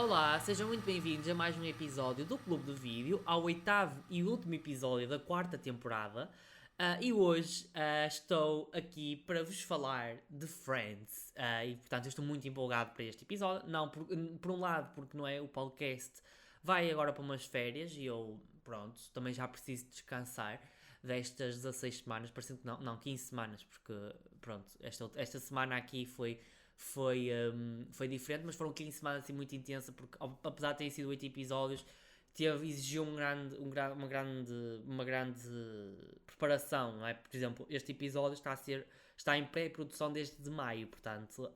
Olá, sejam muito bem-vindos a mais um episódio do Clube do Vídeo, ao oitavo e último episódio da quarta temporada. E hoje estou aqui para vos falar de Friends. E portanto eu estou muito empolgado para este episódio. Não, por um lado, porque não é o podcast vai agora para umas férias e eu, pronto, também já preciso descansar destas 16 semanas, parecendo que não, 15 semanas, porque pronto, esta semana aqui foi diferente, mas foram 15 semanas assim muito intensas, porque apesar de terem sido 8 episódios, exigiu uma grande preparação, não é? Por exemplo, este episódio está em pré-produção desde maio, portanto,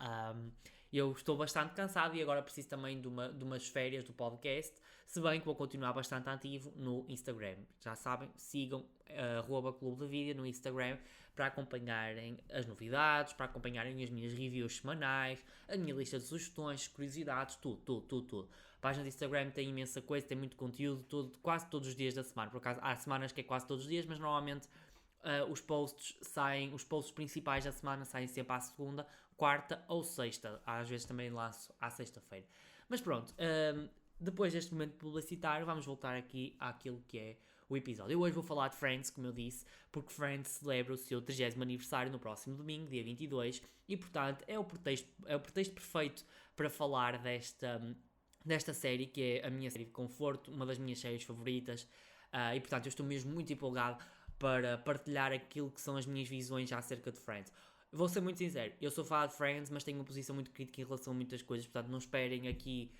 eu estou bastante cansado e agora preciso também de umas férias do podcast, se bem que vou continuar bastante ativo no Instagram. Já sabem, sigam @clube de vídeo no Instagram para acompanharem as novidades, para acompanharem as minhas reviews semanais, a minha lista de sugestões, curiosidades, tudo. A página do Instagram tem imensa coisa, tem muito conteúdo, quase todos os dias da semana. Por acaso, há semanas que é quase todos os dias, mas normalmente os posts principais da semana saem sempre à segunda, quarta ou sexta. Às vezes também lanço à sexta-feira. Mas pronto, depois deste momento publicitário, vamos voltar aqui àquilo que é o episódio. Eu hoje vou falar de Friends, como eu disse, porque Friends celebra o seu 30º aniversário no próximo domingo, dia 22, e portanto é o pretexto perfeito para falar desta série, que é a minha série de conforto, uma das minhas séries favoritas, e portanto eu estou mesmo muito empolgado para partilhar aquilo que são as minhas visões acerca de Friends. Vou ser muito sincero, eu sou fã de Friends, mas tenho uma posição muito crítica em relação a muitas coisas, portanto não esperem aqui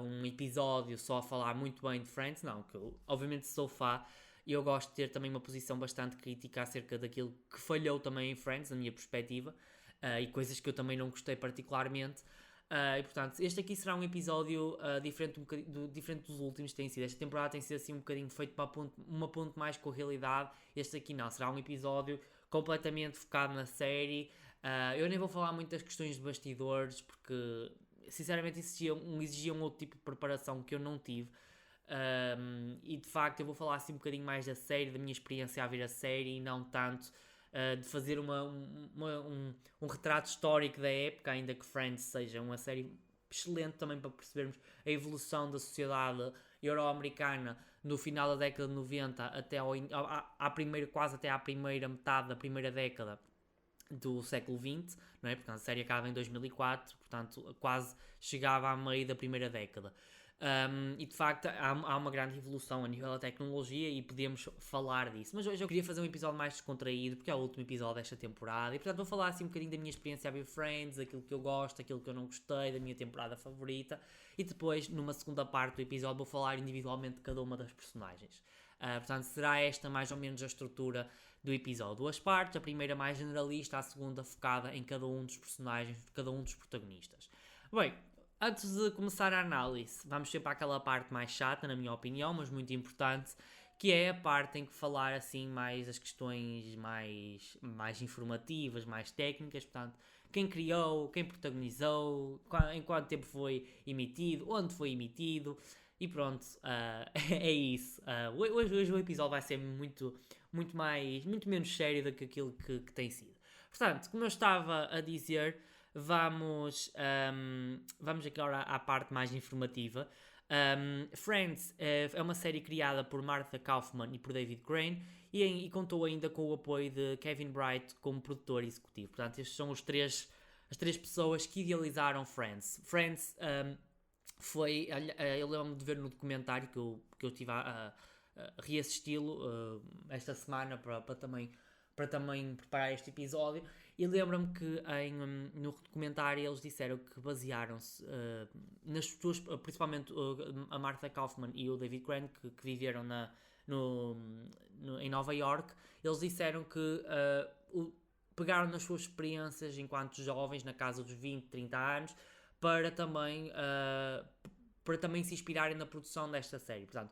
um episódio só a falar muito bem de Friends, não, que eu obviamente sou fã e eu gosto de ter também uma posição bastante crítica acerca daquilo que falhou também em Friends, na minha perspectiva, e coisas que eu também não gostei particularmente. E portanto, este aqui será um episódio diferente dos últimos que têm sido. Esta temporada tem sido assim um bocadinho feito para uma ponte mais com a realidade. Este aqui não, será um episódio completamente focado na série. Eu nem vou falar muito das questões de bastidores, porque sinceramente exigiam outro tipo de preparação que eu não tive. E de facto eu vou falar assim um bocadinho mais da série, da minha experiência a ver a série, e não tanto de fazer um retrato histórico da época, ainda que Friends seja uma série excelente também para percebermos a evolução da sociedade euro-americana no final da década de 90 quase até à primeira metade da primeira década do século XX, não é? Portanto, a série acaba em 2004, portanto, quase chegava à meio da primeira década. E de facto há uma grande evolução a nível da tecnologia e podemos falar disso. Mas hoje eu queria fazer um episódio mais descontraído, porque é o último episódio desta temporada, e portanto vou falar assim um bocadinho da minha experiência a ver Friends, aquilo que eu gosto, aquilo que eu não gostei, da minha temporada favorita, e depois, numa segunda parte do episódio, vou falar individualmente de cada uma das personagens. Portanto, será esta mais ou menos a estrutura do episódio. Duas partes, a primeira mais generalista, a segunda focada em cada um dos personagens, cada um dos protagonistas. Bem, antes de começar a análise, vamos sempre àquela parte mais chata, na minha opinião, mas muito importante, que é a parte em que falar assim mais as questões mais informativas, mais técnicas, portanto, quem criou, quem protagonizou, em quanto tempo foi emitido, onde foi emitido, e pronto, é isso. Hoje o episódio vai ser muito menos sério do que aquilo que tem sido. Portanto, como eu estava a dizer, vamos agora à parte mais informativa. Friends é uma série criada por Martha Kauffman e por David Crane e contou ainda com o apoio de Kevin Bright como produtor executivo. Portanto, estes são as três pessoas que idealizaram Friends. Friends eu lembro-me de ver no documentário que eu estive a reassisti-lo esta semana para também preparar este episódio, e lembro-me que no documentário eles disseram que basearam-se nas pessoas, principalmente a Martha Kauffman e o David Crane, que viveram em Nova York. Eles disseram que pegaram nas suas experiências enquanto jovens, na casa dos 20, 30 anos, para também se inspirarem na produção desta série. Portanto,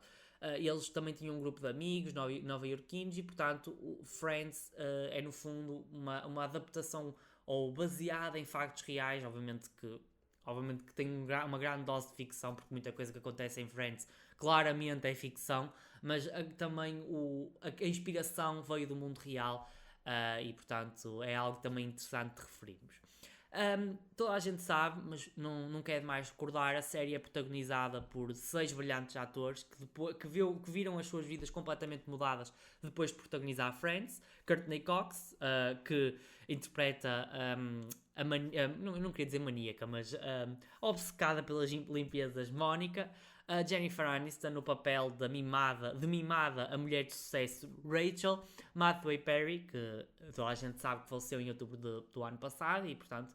eles também tinham um grupo de amigos nova-iorquinos e, portanto, o Friends é, no fundo, uma adaptação ou baseada em factos reais, obviamente que tem uma grande dose de ficção, porque muita coisa que acontece em Friends claramente é ficção, mas também a inspiração veio do mundo real, e, portanto, é algo também interessante de referirmos. Toda a gente sabe, mas não quer demais recordar, a série é protagonizada por 6 brilhantes atores que viram as suas vidas completamente mudadas depois de protagonizar Friends. Courtney Cox, que interpreta não queria dizer maníaca, mas obcecada pelas limpezas Mónica. A Jennifer Aniston no papel de mimada a mulher de sucesso Rachel. Matthew Perry, que toda a gente sabe que faleceu em outubro do ano passado, e portanto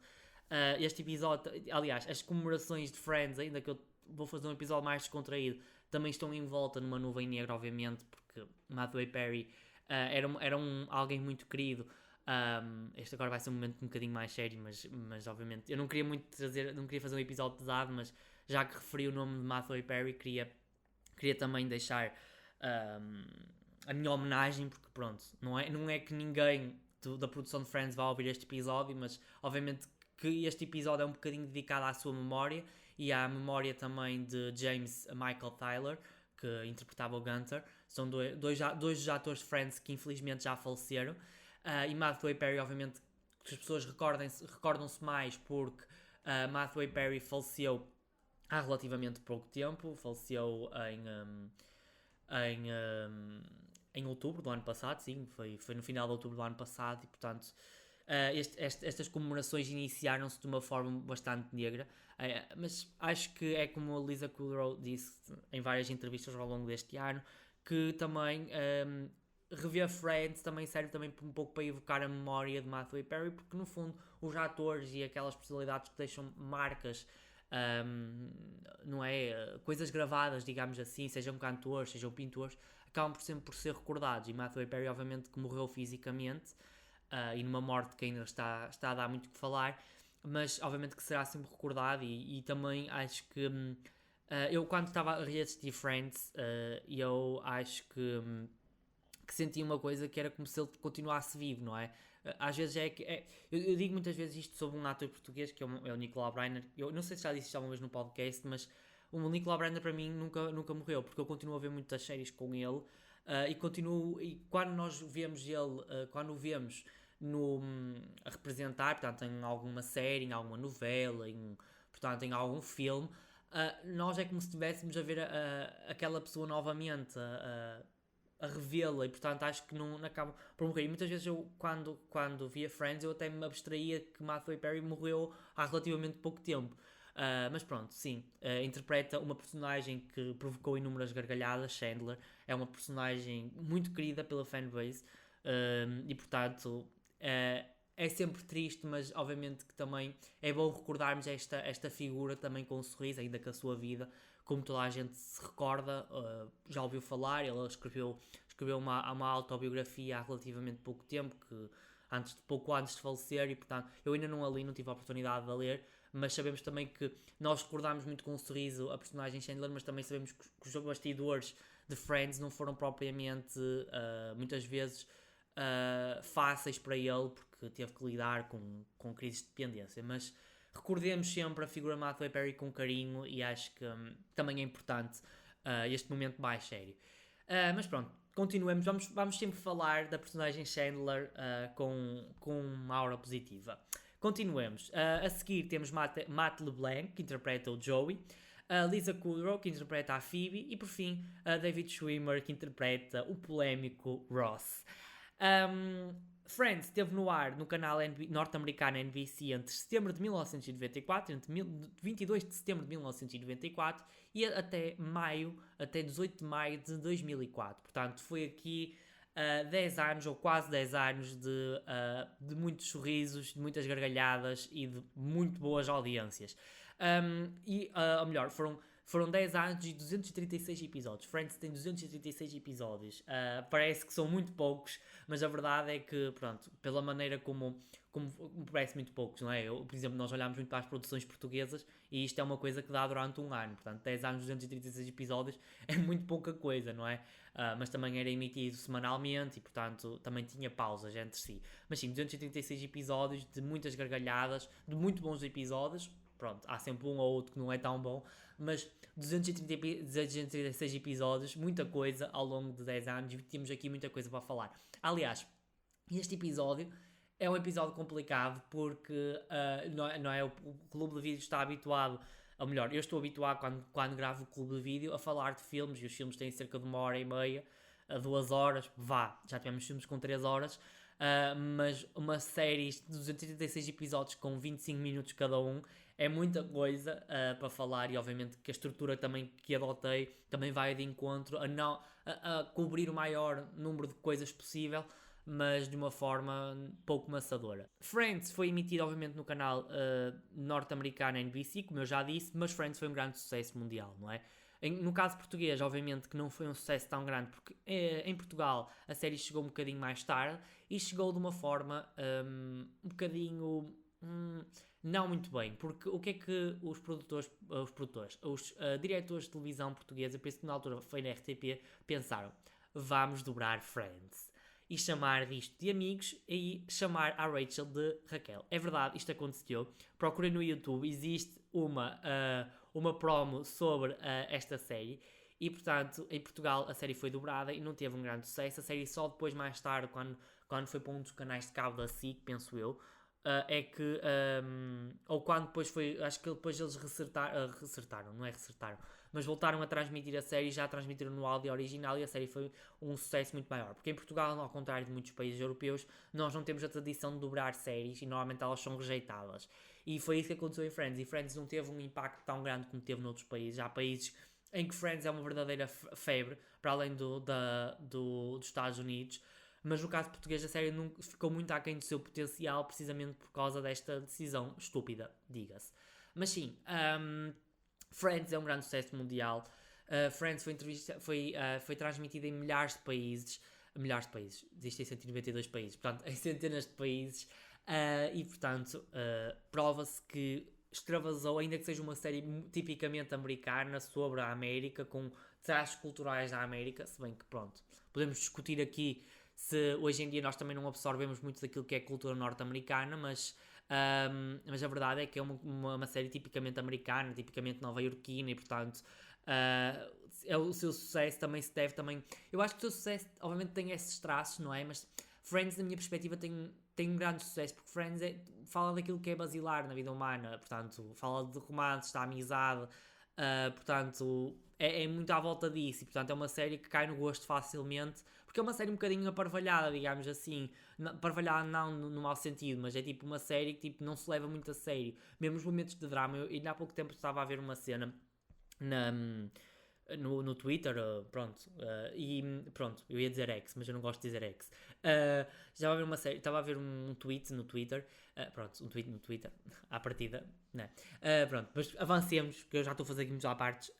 este episódio, aliás, as comemorações de Friends, ainda que eu vou fazer um episódio mais descontraído, também estão envolta numa nuvem negra, obviamente, porque Matthew Perry era alguém muito querido. Este agora vai ser um momento um bocadinho mais sério, mas obviamente eu não queria muito não queria fazer um episódio pesado, mas já que referi o nome de Matthew Perry, queria também deixar a minha homenagem, porque pronto, não é que ninguém da produção de Friends vá ouvir este episódio, mas obviamente que este episódio é um bocadinho dedicado à sua memória e à memória também de James Michael Tyler, que interpretava o Gunther. São dois dos atores de Friends que infelizmente já faleceram. E Matthew Perry, obviamente, que as pessoas recordam-se mais porque Matthew Perry faleceu há relativamente pouco tempo. Faleceu em outubro do ano passado, sim, foi no final de outubro do ano passado, e portanto estas comemorações iniciaram-se de uma forma bastante negra, mas acho que é como a Lisa Kudrow disse em várias entrevistas ao longo deste ano, que também rever Friends também serve também um pouco para evocar a memória de Matthew Perry, porque no fundo os atores e aquelas personalidades que deixam marcas, não é? Coisas gravadas, digamos assim, sejam cantores, sejam pintores, acabam sempre por ser recordados. E Matthew Perry, obviamente, que morreu fisicamente, e numa morte que ainda está a dar muito o que falar, mas obviamente que será sempre recordado. E também acho que eu, quando estava a reassistir Friends, eu acho que senti uma coisa que era como se ele continuasse vivo, não é? Às vezes eu digo muitas vezes isto sobre um ator português que é o Nicolau Breiner. Eu não sei se já disse isto alguma vez no podcast, mas o Nicolau Breiner para mim nunca morreu, porque eu continuo a ver muitas séries com ele, e quando nós vemos ele, quando o vemos a representar, portanto, em alguma série, em alguma novela, portanto, em algum filme, nós é como se estivéssemos a ver aquela pessoa novamente, a revê-la, e portanto acho que não acaba por morrer. E muitas vezes eu, quando via Friends, eu até me abstraía que Matthew Perry morreu há relativamente pouco tempo. Mas pronto, sim, interpreta uma personagem que provocou inúmeras gargalhadas. Chandler é uma personagem muito querida pela fanbase, e portanto é sempre triste, mas obviamente que também é bom recordarmos esta figura também com um sorriso, ainda que a sua vida, como toda a gente se recorda, já ouviu falar. Ele escreveu uma autobiografia há relativamente pouco tempo, pouco antes de falecer, e portanto eu ainda não a li, não tive a oportunidade de a ler, mas sabemos também que nós recordamos muito com um sorriso a personagem Chandler, mas também sabemos que os bastidores de Friends não foram propriamente, muitas vezes, fáceis para ele, porque teve que lidar com crises de dependência. Mas recordemos sempre a figura de Matthew Perry com carinho, e acho que também é importante este momento mais sério. Mas pronto, continuemos. Vamos sempre falar da personagem Chandler com uma aura positiva. Continuemos. A seguir temos Matt LeBlanc, que interpreta o Joey, a Lisa Kudrow, que interpreta a Phoebe, e por fim a David Schwimmer, que interpreta o polémico Ross. Friends esteve no ar no canal norte-americano NBC entre setembro de 1994, entre 22 de setembro de 1994 e até 18 de maio de 2004. Portanto, foi aqui 10 anos, ou quase 10 anos, de muitos sorrisos, de muitas gargalhadas e de muito boas audiências. Ou melhor, foram 10 anos e 236 episódios. Friends tem 236 episódios. Parece que são muito poucos, mas a verdade é que, pronto, pela maneira como parece muito poucos, não é? Por exemplo, nós olhamos muito para as produções portuguesas e isto é uma coisa que dá durante um ano. Portanto, 10 anos, 236 episódios é muito pouca coisa, não é? Mas também era emitido semanalmente e, portanto, também tinha pausas entre si. Mas sim, 236 episódios de muitas gargalhadas, de muito bons episódios. Pronto, há sempre um ou outro que não é tão bom, mas 236 episódios, muita coisa ao longo de 10 anos, e temos aqui muita coisa para falar. Aliás, este episódio É um episódio complicado porque não é, o Clube de Vídeo está habituado, ou melhor, eu estou habituado quando gravo o Clube de Vídeo a falar de filmes, e os filmes têm cerca de 1h30, a 2 horas, já tivemos filmes com 3 horas, mas uma série de 286 episódios com 25 minutos cada um é muita coisa para falar, e obviamente que a estrutura também que adotei também vai de encontro a cobrir o maior número de coisas possível, mas de uma forma pouco maçadora. Friends foi emitido obviamente no canal norte-americano NBC, como eu já disse, mas Friends foi um grande sucesso mundial, não é? No caso português, obviamente que não foi um sucesso tão grande, porque em Portugal a série chegou um bocadinho mais tarde e chegou de uma forma um bocadinho não muito bem, porque o que é que os diretores de televisão portuguesa, penso que na altura foi na RTP, pensaram: vamos dobrar Friends e chamar disto de amigos e chamar a Rachel de Raquel. É verdade, isto aconteceu. Procurei no YouTube, existe uma promo sobre esta série e, portanto, em Portugal a série foi dobrada e não teve um grande sucesso. A série só depois, mais tarde, quando foi para um dos canais de cabo da SIC, penso eu, é que, ou quando depois foi, acho que depois eles recertaram, não é recertaram, mas voltaram a transmitir a série, já transmitiram no áudio original e a série foi um sucesso muito maior, porque em Portugal, ao contrário de muitos países europeus, nós não temos a tradição de dobrar séries e normalmente elas são rejeitadas, e foi isso que aconteceu em Friends, e Friends não teve um impacto tão grande como teve noutros países. Há países em que Friends é uma verdadeira febre, para além dos Estados Unidos, mas no caso português a série ficou muito aquém do seu potencial, precisamente por causa desta decisão estúpida, diga-se. Mas sim, Friends é um grande sucesso mundial. Friends foi transmitido em milhares de países, existem 192 países, portanto, em centenas de países, e portanto, prova-se que extravasou, ainda que seja uma série tipicamente americana sobre a América, com traços culturais da América, se bem que pronto, podemos discutir aqui se hoje em dia nós também não absorvemos muito daquilo que é cultura norte-americana, mas a verdade é que é uma série tipicamente americana, tipicamente nova-iorquina, e portanto o seu sucesso também se deve também... Eu acho que o seu sucesso obviamente tem esses traços, não é? Mas Friends, na minha perspectiva, tem um grande sucesso, porque Friends fala daquilo que é basilar na vida humana, portanto, fala de romances, da amizade, portanto, é muito à volta disso, e portanto é uma série que cai no gosto facilmente, porque é uma série um bocadinho aparvalhada, digamos assim, aparvalhada não no mau sentido, mas é tipo uma série que tipo, não se leva muito a sério, mesmo os momentos de drama. Eu ainda há pouco tempo estava a ver uma cena no Twitter, pronto, eu ia dizer X, mas eu não gosto de dizer X. Estava a ver uma série, estava a ver um tweet no Twitter, um tweet no Twitter, à partida, né? Pronto, mas avancemos, que eu já estou a fazer aqui muitos à partes.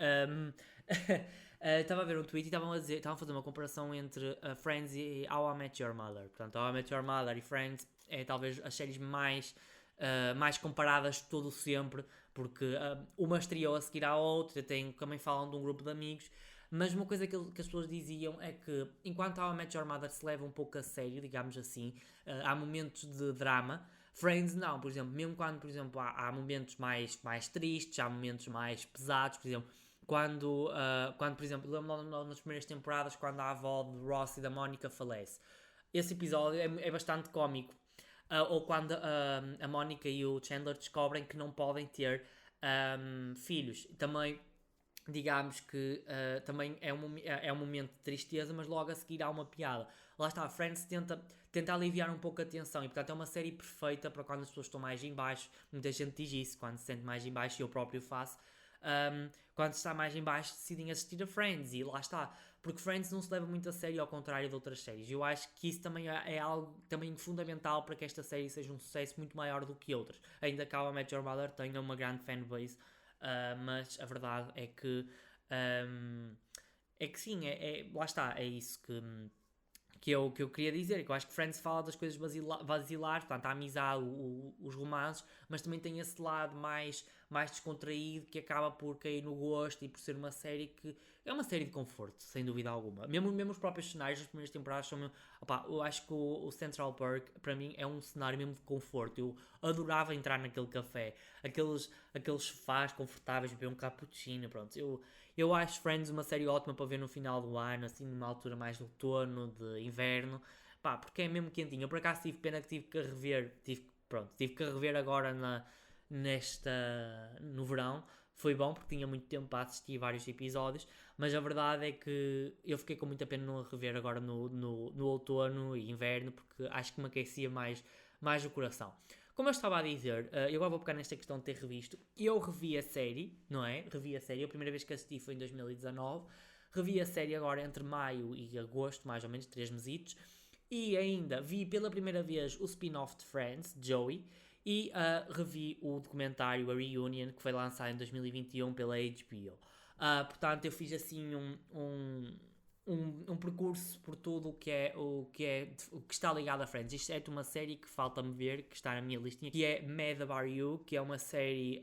Estava a ver um tweet e estavam a fazer uma comparação entre Friends e How I Met Your Mother. Portanto, How I Met Your Mother e Friends é talvez as séries mais comparadas de todo sempre, porque uma estreou a seguir à outra, também falam de um grupo de amigos, mas uma coisa que as pessoas diziam é que enquanto How I Met Your Mother se leva um pouco a sério, digamos assim, há momentos de drama, Friends não, por exemplo, mesmo quando, por exemplo, há momentos mais tristes, há momentos mais pesados, por exemplo, quando por exemplo, lembro nas primeiras temporadas, quando a avó de Ross e da Mónica falece, esse episódio é bastante cómico. Ou quando a Mónica e o Chandler descobrem que não podem ter filhos. Também, digamos que também é um momento de tristeza, mas logo a seguir há uma piada. Lá está, Friends tenta aliviar um pouco a tensão, e portanto é uma série perfeita para quando as pessoas estão mais em baixo. Muita gente diz isso, quando se sente mais em baixo, e eu próprio faço. Quando está mais em baixo, decidem assistir a Friends, e lá está, porque Friends não se leva muito a sério, ao contrário de outras séries. Eu acho que isso também é algo também fundamental para que esta série seja um sucesso muito maior do que outras, ainda que How I Met Your Mother tenha uma grande fanbase, mas a verdade é que sim, lá está, é isso que eu queria dizer, que eu acho que Friends fala das coisas basilares, portanto, a amizade, os romances, mas também tem esse lado mais descontraído, que acaba por cair no gosto, e por ser uma série que é uma série de conforto, sem dúvida alguma. Mesmo os próprios cenários das primeiras temporadas são mesmo, eu acho que o Central Park, para mim, é um cenário mesmo de conforto. Eu adorava entrar naquele café, aqueles sofás confortáveis, beber um cappuccino, pronto. Eu acho Friends uma série ótima para ver no final do ano, assim, numa altura mais de outono, de inverno, pá, porque é mesmo quentinho. Eu por acaso tive pena que tive que rever, tive que rever agora no verão. Foi bom porque tinha muito tempo para assistir vários episódios, mas a verdade é que eu fiquei com muita pena não a rever agora no outono e inverno, porque acho que me aquecia mais o coração. Como eu estava a dizer, eu agora vou pegar nesta questão de ter revisto. Eu revi a série, não é? Revi a série, a primeira vez que assisti foi em 2019. Revi a série agora entre maio e agosto, mais ou menos, 3 mesitos. E ainda vi pela primeira vez o spin-off de Friends, Joey. E revi o documentário A Reunion, que foi lançado em 2021 pela HBO. Portanto, eu fiz assim um percurso por tudo o que está ligado a Friends. Isto é uma série que falta-me ver, que está na minha listinha, que é Mad About You, que é uma série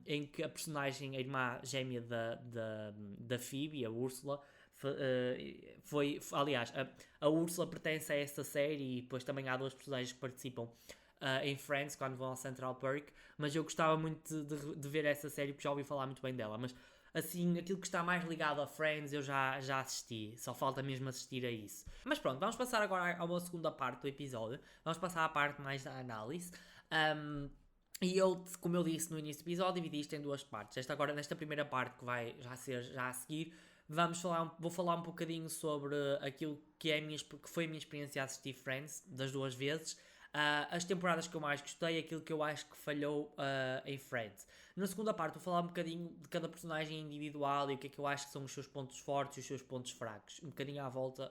em que a personagem, a irmã gêmea da Phoebe, a Úrsula, aliás, a Úrsula pertence a essa série, e depois também há duas personagens que participam em Friends quando vão ao Central Park, mas eu gostava muito de ver essa série porque já ouvi falar muito bem dela, mas assim, aquilo que está mais ligado a Friends eu já assisti, só falta mesmo assistir a isso. Mas pronto, vamos passar agora a uma segunda parte do episódio, vamos passar à parte mais da análise. E eu, como eu disse no início do episódio, dividi isto em duas partes. Nesta primeira parte, que vai já ser já a seguir, vou falar um bocadinho sobre aquilo que foi a minha experiência a assistir Friends, das duas vezes, as temporadas que eu mais gostei, aquilo que eu acho que falhou em Friends. Na segunda parte vou falar um bocadinho de cada personagem individual e o que é que eu acho que são os seus pontos fortes e os seus pontos fracos. Um bocadinho à volta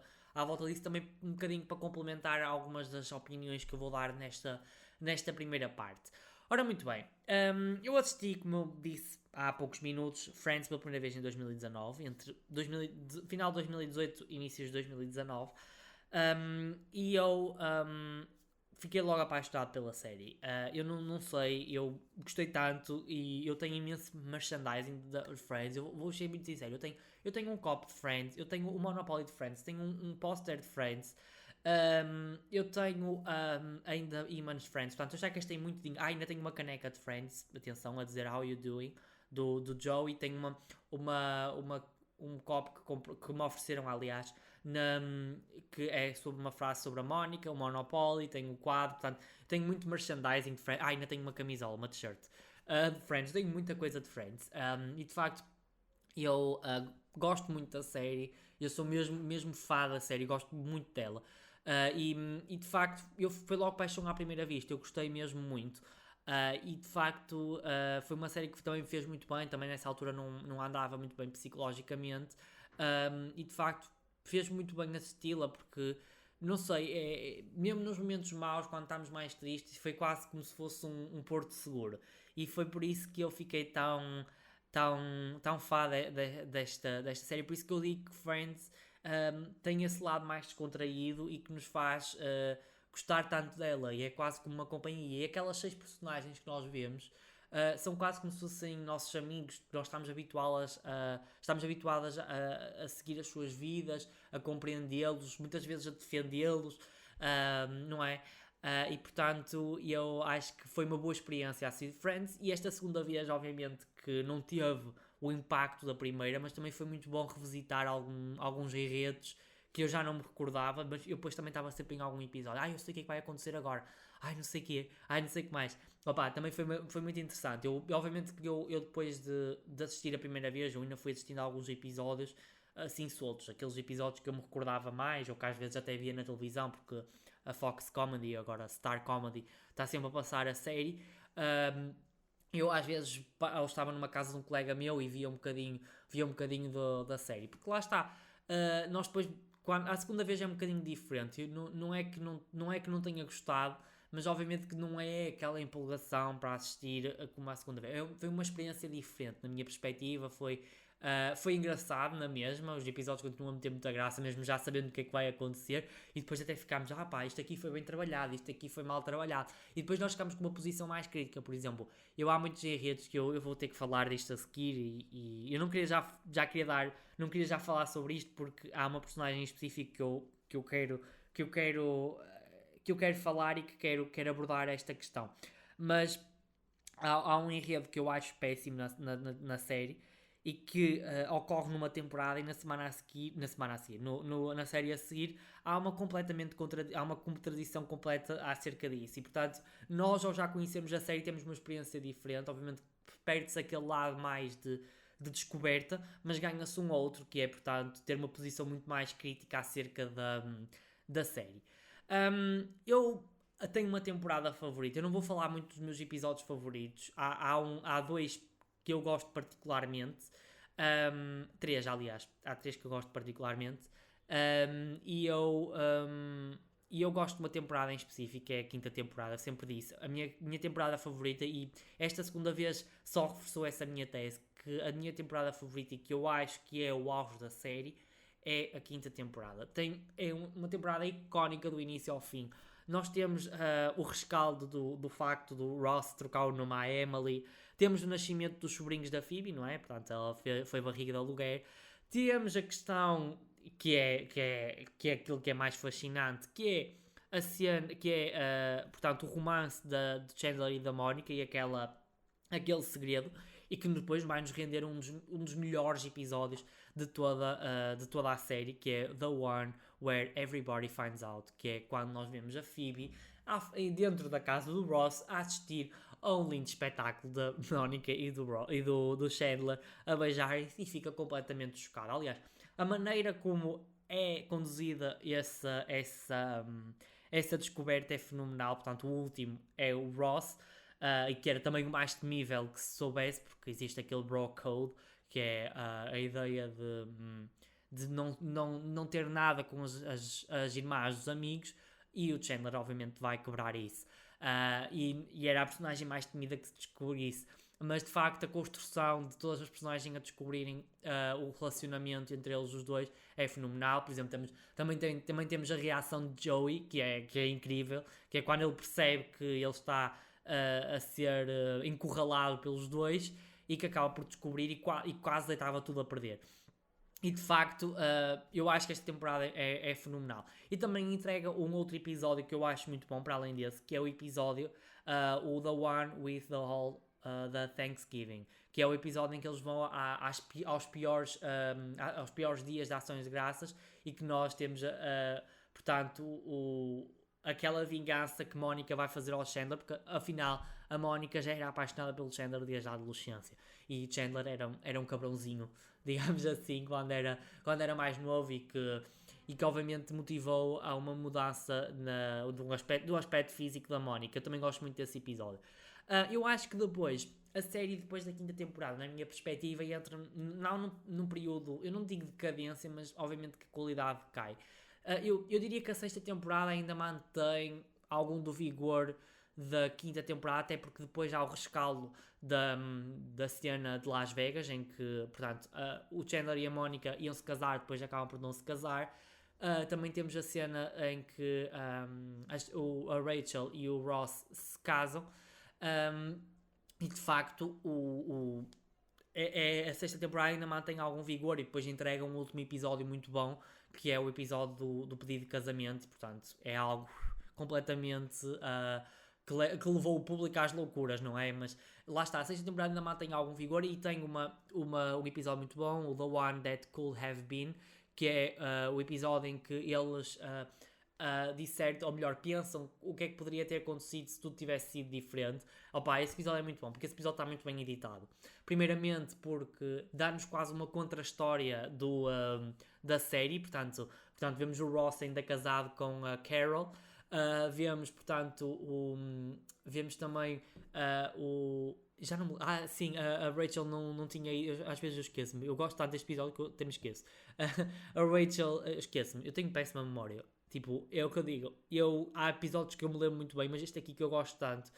disso, também um bocadinho para complementar algumas das opiniões que eu vou dar nesta primeira parte. Ora, muito bem, eu assisti, como eu disse há poucos minutos, Friends pela primeira vez em 2019, entre final de 2018 e inícios de 2019, e eu fiquei logo apaixonado pela série. Eu não sei, eu gostei tanto e eu tenho imenso merchandising de Friends. Eu vou ser muito sincero, eu tenho um copo de Friends, eu tenho o Monopoly de Friends, tenho um póster de Friends, eu tenho ainda ímãs de Friends, portanto eu já gastei muito dinheiro. Ainda tenho uma caneca de Friends, atenção, a dizer How You Doing, do Joey. Tenho um copo que me ofereceram, aliás, que é sobre uma frase sobre a Mónica, o Monopoly. Tenho um quadro, portanto tenho muito merchandising de Friends. Ainda tenho uma camisola, uma t-shirt de Friends. Tenho muita coisa de Friends, e de facto eu gosto muito da série. Eu sou mesmo fã da série, gosto muito dela. E de facto foi logo paixão à primeira vista. Eu gostei mesmo muito. E de facto foi uma série que também me fez muito bem. Também nessa altura não andava muito bem psicologicamente, e de facto fez muito bem assisti-la, porque não sei, mesmo nos momentos maus, quando estamos mais tristes, foi quase como se fosse um porto seguro, e foi por isso que eu fiquei tão fã desta série. Por isso que eu digo que Friends tem esse lado mais descontraído e que nos faz gostar tanto dela, e é quase como uma companhia. E aquelas 6 personagens que nós vemos são quase como se fossem nossos amigos, que nós estamos habituadas a seguir as suas vidas, a compreendê-los, muitas vezes a defendê-los, não é? E portanto eu acho que foi uma boa experiência assistir Friends, e esta segunda vez obviamente que não teve o impacto da primeira, mas também foi muito bom revisitar alguns enredos que eu já não me recordava, mas eu depois também estava sempre em algum episódio. Eu sei o que é que vai acontecer agora. Não sei o quê. Não sei o que mais. Opa, também foi muito interessante. Obviamente que eu depois de assistir a primeira vez, eu ainda fui assistindo a alguns episódios assim soltos. Aqueles episódios que eu me recordava mais, ou que às vezes até via na televisão, porque a Fox Comedy, agora a Star Comedy, está sempre a passar a série. Eu às vezes eu estava numa casa de um colega meu e via um bocadinho da série. Porque lá está, nós depois... a segunda vez é um bocadinho diferente. Não é que não tenha gostado, mas obviamente que não é aquela empolgação para assistir como a segunda vez. Foi uma experiência diferente na minha perspectiva. Foi engraçado na mesma. Os episódios continuam a meter muita graça, mesmo já sabendo o que é que vai acontecer, e depois até ficámos, isto aqui foi bem trabalhado, isto aqui foi mal trabalhado, e depois nós ficámos com uma posição mais crítica. Por exemplo, há muitos enredos que eu vou ter que falar disto a seguir, e eu não queria não queria já falar sobre isto, porque há uma personagem específica que eu quero falar e que quero abordar esta questão. Mas há um enredo que eu acho péssimo na série, e que ocorre numa temporada e na semana a seguir, na série a seguir, há uma contradição completa acerca disso. E portanto, nós ao já conhecermos a série temos uma experiência diferente, obviamente perde-se aquele lado mais de descoberta, mas ganha-se um outro, que é, portanto, ter uma posição muito mais crítica acerca da série. Eu tenho uma temporada favorita, eu não vou falar muito dos meus episódios favoritos, há dois que eu gosto particularmente, três, aliás, há três que eu gosto particularmente, um, e eu. E eu gosto de uma temporada em específico, é a quinta temporada, sempre disse. A minha temporada favorita, e esta segunda vez só reforçou essa minha tese, que a minha temporada favorita e que eu acho que é o auge da série, é a quinta temporada. É uma temporada icónica do início ao fim. Nós temos o rescaldo do facto do Ross trocar o nome à Emily. Temos o nascimento dos sobrinhos da Phoebe, não é? Portanto, ela foi barriga de aluguer. Temos a questão que é aquilo que é mais fascinante, que é a cena, portanto, o romance de Chandler e da Mónica e aquele segredo, e que depois vai nos render um dos melhores episódios de toda a série, que é The One Where Everybody Finds Out, que é quando nós vemos a Phoebe dentro da casa do Ross a assistir a um lindo espetáculo da Mónica e do Chandler a beijar, e fica completamente chocado. Aliás, a maneira como é conduzida essa descoberta é fenomenal. Portanto, o último é o Ross, e que era também o mais temível que se soubesse, porque existe aquele bro code, que é a ideia de não ter nada com as irmãs dos amigos, e o Chandler obviamente vai quebrar isso. E era a personagem mais temida que se descobrisse. Mas de facto a construção de todas as personagens a descobrirem o relacionamento entre eles os dois é fenomenal. Por exemplo, também temos a reação de Joey, que é incrível, que é quando ele percebe que ele está a ser encurralado pelos dois, e que acaba por descobrir e quase deitava tudo a perder. E de facto, eu acho que esta temporada é fenomenal. E também entrega um outro episódio que eu acho muito bom, para além desse, que é o episódio, o The One with the Whole da Thanksgiving, que é o episódio em que eles vão aos piores dias de ações de graças, e que nós temos, portanto, aquela vingança que Mónica vai fazer ao Chandler, porque afinal a Mónica já era apaixonada pelo Chandler desde a adolescência, e Chandler era um cabrãozinho, digamos assim, quando era mais novo, e que obviamente motivou a uma mudança do aspecto físico da Mónica. Eu também gosto muito desse episódio. Eu acho que depois, a série depois da quinta temporada, na minha perspectiva, entra não num período, eu não digo decadência, mas obviamente que a qualidade cai. Eu diria que a sexta temporada ainda mantém algum do vigor da quinta temporada, até porque depois há o rescaldo da cena de Las Vegas, em que, portanto, o Chandler e a Mónica iam se casar, depois acabam por não se casar. Também temos a cena em que a Rachel e o Ross se casam, e de facto a sexta temporada ainda mantém algum vigor, e depois entrega um último episódio muito bom, que é o episódio do pedido de casamento. E, portanto, é algo completamente que levou o público às loucuras, não é? Mas lá está, a sexta temporada ainda mantém algum vigor, e tem um episódio muito bom, o The One That Could Have Been, que é o episódio em que eles dissertam, ou melhor, pensam o que é que poderia ter acontecido se tudo tivesse sido diferente. Opa, esse episódio é muito bom, porque esse episódio está muito bem editado. Primeiramente porque dá-nos quase uma contra-história da série, portanto vemos o Ross ainda casado com a Carol, vemos também já não, sim, a Rachel não tinha, às vezes eu esqueço-me, eu gosto tanto deste episódio que eu até me esqueço. A Rachel, esqueço-me, eu tenho péssima memória, tipo, é o que eu digo, há episódios que eu me lembro muito bem, mas este aqui que eu gosto tanto,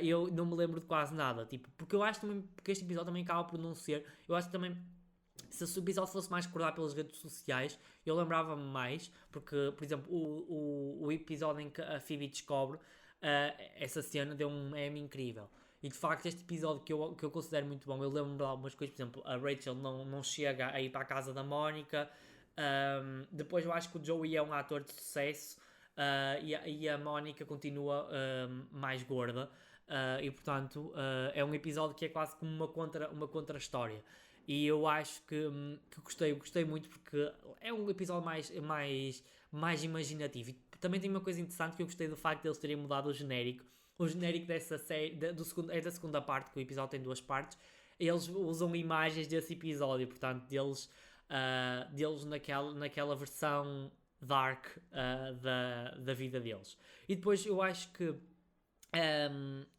eu não me lembro de quase nada, tipo, porque eu acho também, porque este episódio também acaba por não ser, eu acho que também, se o episódio fosse mais recordado pelas redes sociais, eu lembrava-me mais, porque, por exemplo, o episódio em que a Phoebe descobre essa cena deu um Emmy incrível. E de facto, este episódio que eu considero muito bom, eu lembro-me de algumas coisas, por exemplo, a Rachel não chega a ir para a casa da Mónica. Depois, eu acho que o Joey é um ator de sucesso, e a Mónica continua mais gorda. E portanto, é um episódio que é quase como uma contra-história. E eu acho que gostei muito porque é um episódio mais imaginativo. E também tem uma coisa interessante que eu gostei do facto de eles terem mudado o genérico. O genérico dessa série, é da segunda parte, que o episódio tem duas partes. Eles usam imagens desse episódio, portanto, deles naquela versão dark da vida deles. E depois eu acho que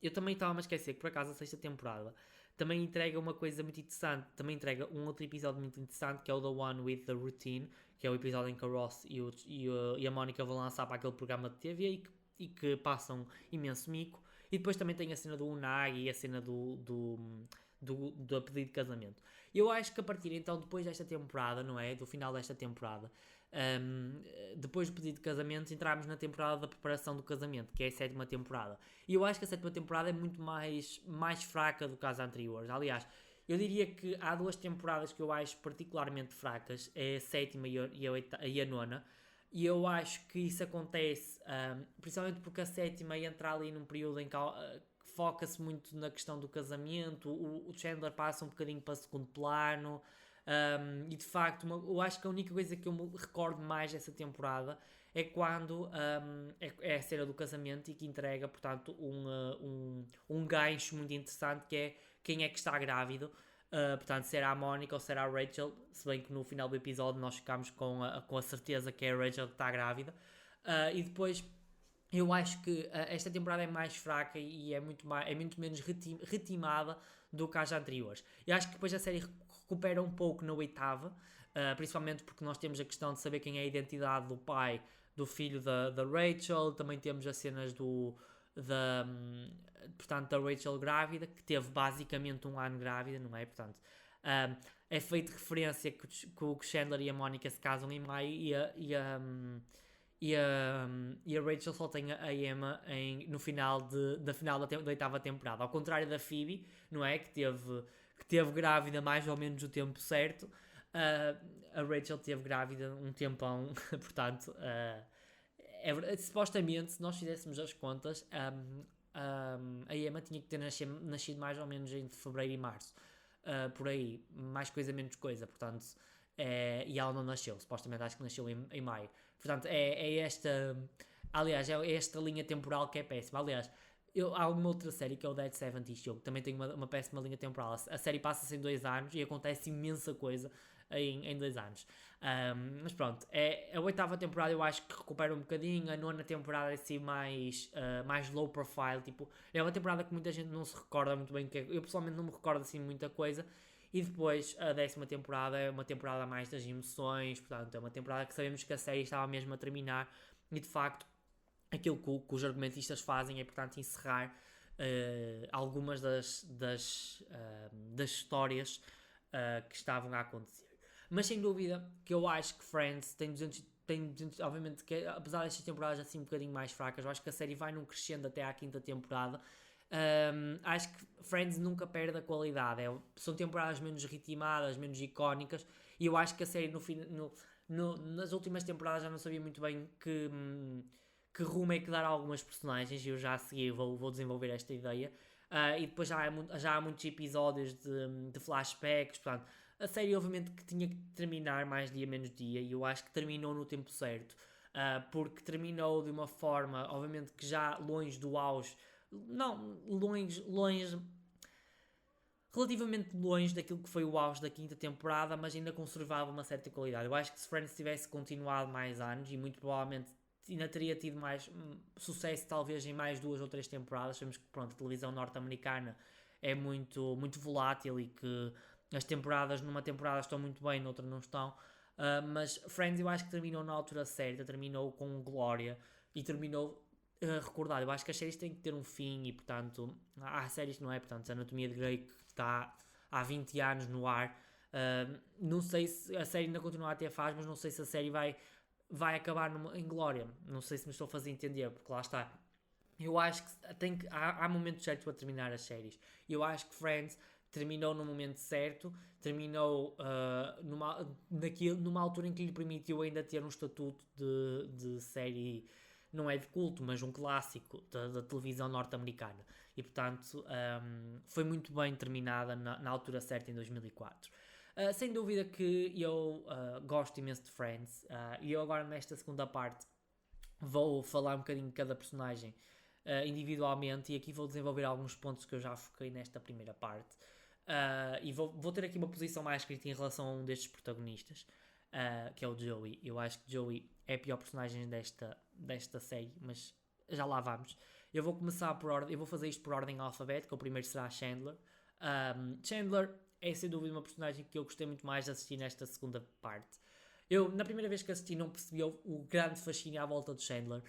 eu também estava a esquecer que por acaso a sexta temporada também entrega uma coisa muito interessante, também entrega um outro episódio muito interessante que é o The One with the Routine, que é o episódio em que a Ross e a Mónica vão lançar para aquele programa de TV e que passam imenso mico. E depois também tem a cena do Unagi e a cena do pedido de casamento. Eu acho que a partir então, depois desta temporada, não é? Do final desta temporada, depois do pedido de casamento, entramos na temporada da preparação do casamento, que é a sétima temporada. E eu acho que a sétima temporada é muito mais fraca do que as anteriores. Aliás, eu diria que há duas temporadas que eu acho particularmente fracas, é a sétima e a nona. E eu acho que isso acontece, principalmente porque a sétima entra ali num período em que foca-se muito na questão do casamento, o Chandler passa um bocadinho para segundo plano, e de facto eu acho que a única coisa que eu me recordo mais dessa temporada é quando é a cena do casamento e que entrega, portanto, um gancho muito interessante que é quem é que está grávido. Portanto, será a Mónica ou será a Rachel, se bem que no final do episódio nós ficamos com a certeza que é a Rachel que está grávida. E depois eu acho que esta temporada é mais fraca e é muito menos retimada do que as anteriores. Eu acho que depois a série recupera um pouco na oitava, principalmente porque nós temos a questão de saber quem é a identidade do pai do filho da Rachel, também temos as cenas portanto, da Rachel grávida, que teve basicamente um ano grávida, não é? Portanto, é feito referência que o Chandler e a Mónica se casam em maio e a Rachel só tem a Emma no final da oitava temporada. Ao contrário da Phoebe, não é? Que teve grávida mais ou menos o tempo certo. A Rachel teve grávida um tempão, portanto, supostamente, se nós fizéssemos as contas, a Emma tinha que ter nascido mais ou menos em fevereiro e março. Por aí, mais coisa, menos coisa, portanto, e ela não nasceu, supostamente acho que nasceu em maio. Portanto, aliás, é esta linha temporal que é péssima. Aliás, há uma outra série que é o Dead 70 Show, que também tem uma péssima linha temporal. A série passa-se em 2 anos e acontece imensa coisa em 2 anos. Mas pronto, a oitava temporada eu acho que recupera um bocadinho, a nona temporada é assim mais low profile, tipo, é uma temporada que muita gente não se recorda muito bem, eu pessoalmente não me recordo assim muita coisa. E depois a décima temporada é uma temporada mais das emoções, portanto é uma temporada que sabemos que a série estava mesmo a terminar e de facto aquilo que os argumentistas fazem é, portanto, encerrar algumas das histórias que estavam a acontecer. Mas sem dúvida que eu acho que Friends tem 200, obviamente, que apesar destas temporadas assim um bocadinho mais fracas, eu acho que a série vai num crescendo até à quinta temporada. Acho que Friends nunca perde a qualidade. São temporadas menos ritmadas, menos icónicas, e eu acho que a série nas últimas temporadas já não sabia muito bem que rumo é que dar a algumas personagens, e eu já a seguir vou desenvolver esta ideia. E depois já há muitos episódios de flashbacks, portanto, a série obviamente que tinha que terminar mais dia menos dia, e eu acho que terminou no tempo certo, porque terminou de uma forma, obviamente que já longe do auge, não, longe, relativamente longe daquilo que foi o auge da quinta temporada, mas ainda conservava uma certa qualidade. Eu acho que se Friends tivesse continuado mais anos, e muito provavelmente ainda teria tido mais sucesso, talvez em mais 2 ou 3 temporadas. Sabemos que pronto, a televisão norte-americana é muito, muito volátil e que as temporadas numa temporada estão muito bem, noutra não estão. Mas Friends eu acho que terminou na altura certa, terminou com glória e terminou recordado. Eu acho que as séries têm que ter um fim e, portanto, há séries que não é, portanto, a Anatomia de Grey que está há 20 anos no ar. Não sei se a série ainda continua a ter faz, mas não sei se a série vai acabar em glória. Não sei se me estou a fazer entender, porque lá está. Eu acho que há momentos certos para terminar as séries. Eu acho que Friends terminou no momento certo, terminou numa altura em que lhe permitiu ainda ter um estatuto de série, não é de culto, mas um clássico da televisão norte-americana. E portanto foi muito bem terminada na altura certa, em 2004. Sem dúvida que eu gosto imenso de Friends, e eu agora nesta segunda parte vou falar um bocadinho de cada personagem individualmente, e aqui vou desenvolver alguns pontos que eu já foquei nesta primeira parte. E vou ter aqui uma posição mais crítica em relação a um destes protagonistas, que é o Joey. Eu acho que Joey é a pior personagem desta série, mas já lá vamos. Eu vou começar por ordem, eu vou fazer isto por ordem alfabética. O primeiro será Chandler. Chandler é sem dúvida uma personagem que eu gostei muito mais de assistir nesta segunda parte. Eu, na primeira vez que assisti, não percebi o grande fascínio à volta de Chandler,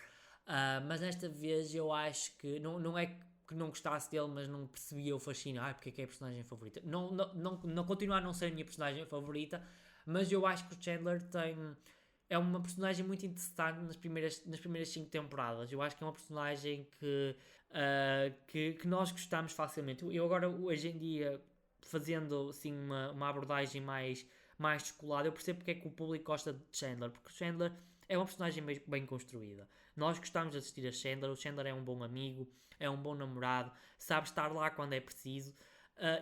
mas desta vez eu acho que não é que não gostasse dele, mas não percebia o fascínio. Porque é que é a personagem favorita? Não continua a não ser a minha personagem favorita, mas eu acho que o Chandler é uma personagem muito interessante nas primeiras 5 temporadas. Eu acho que é uma personagem que nós gostamos facilmente. Eu agora, hoje em dia, fazendo assim uma abordagem mais descolada, eu percebo porque é que o público gosta de Chandler, porque Chandler é uma personagem bem construída. Nós gostamos de assistir a Chandler. O Chandler é um bom amigo, é um bom namorado, sabe estar lá quando é preciso.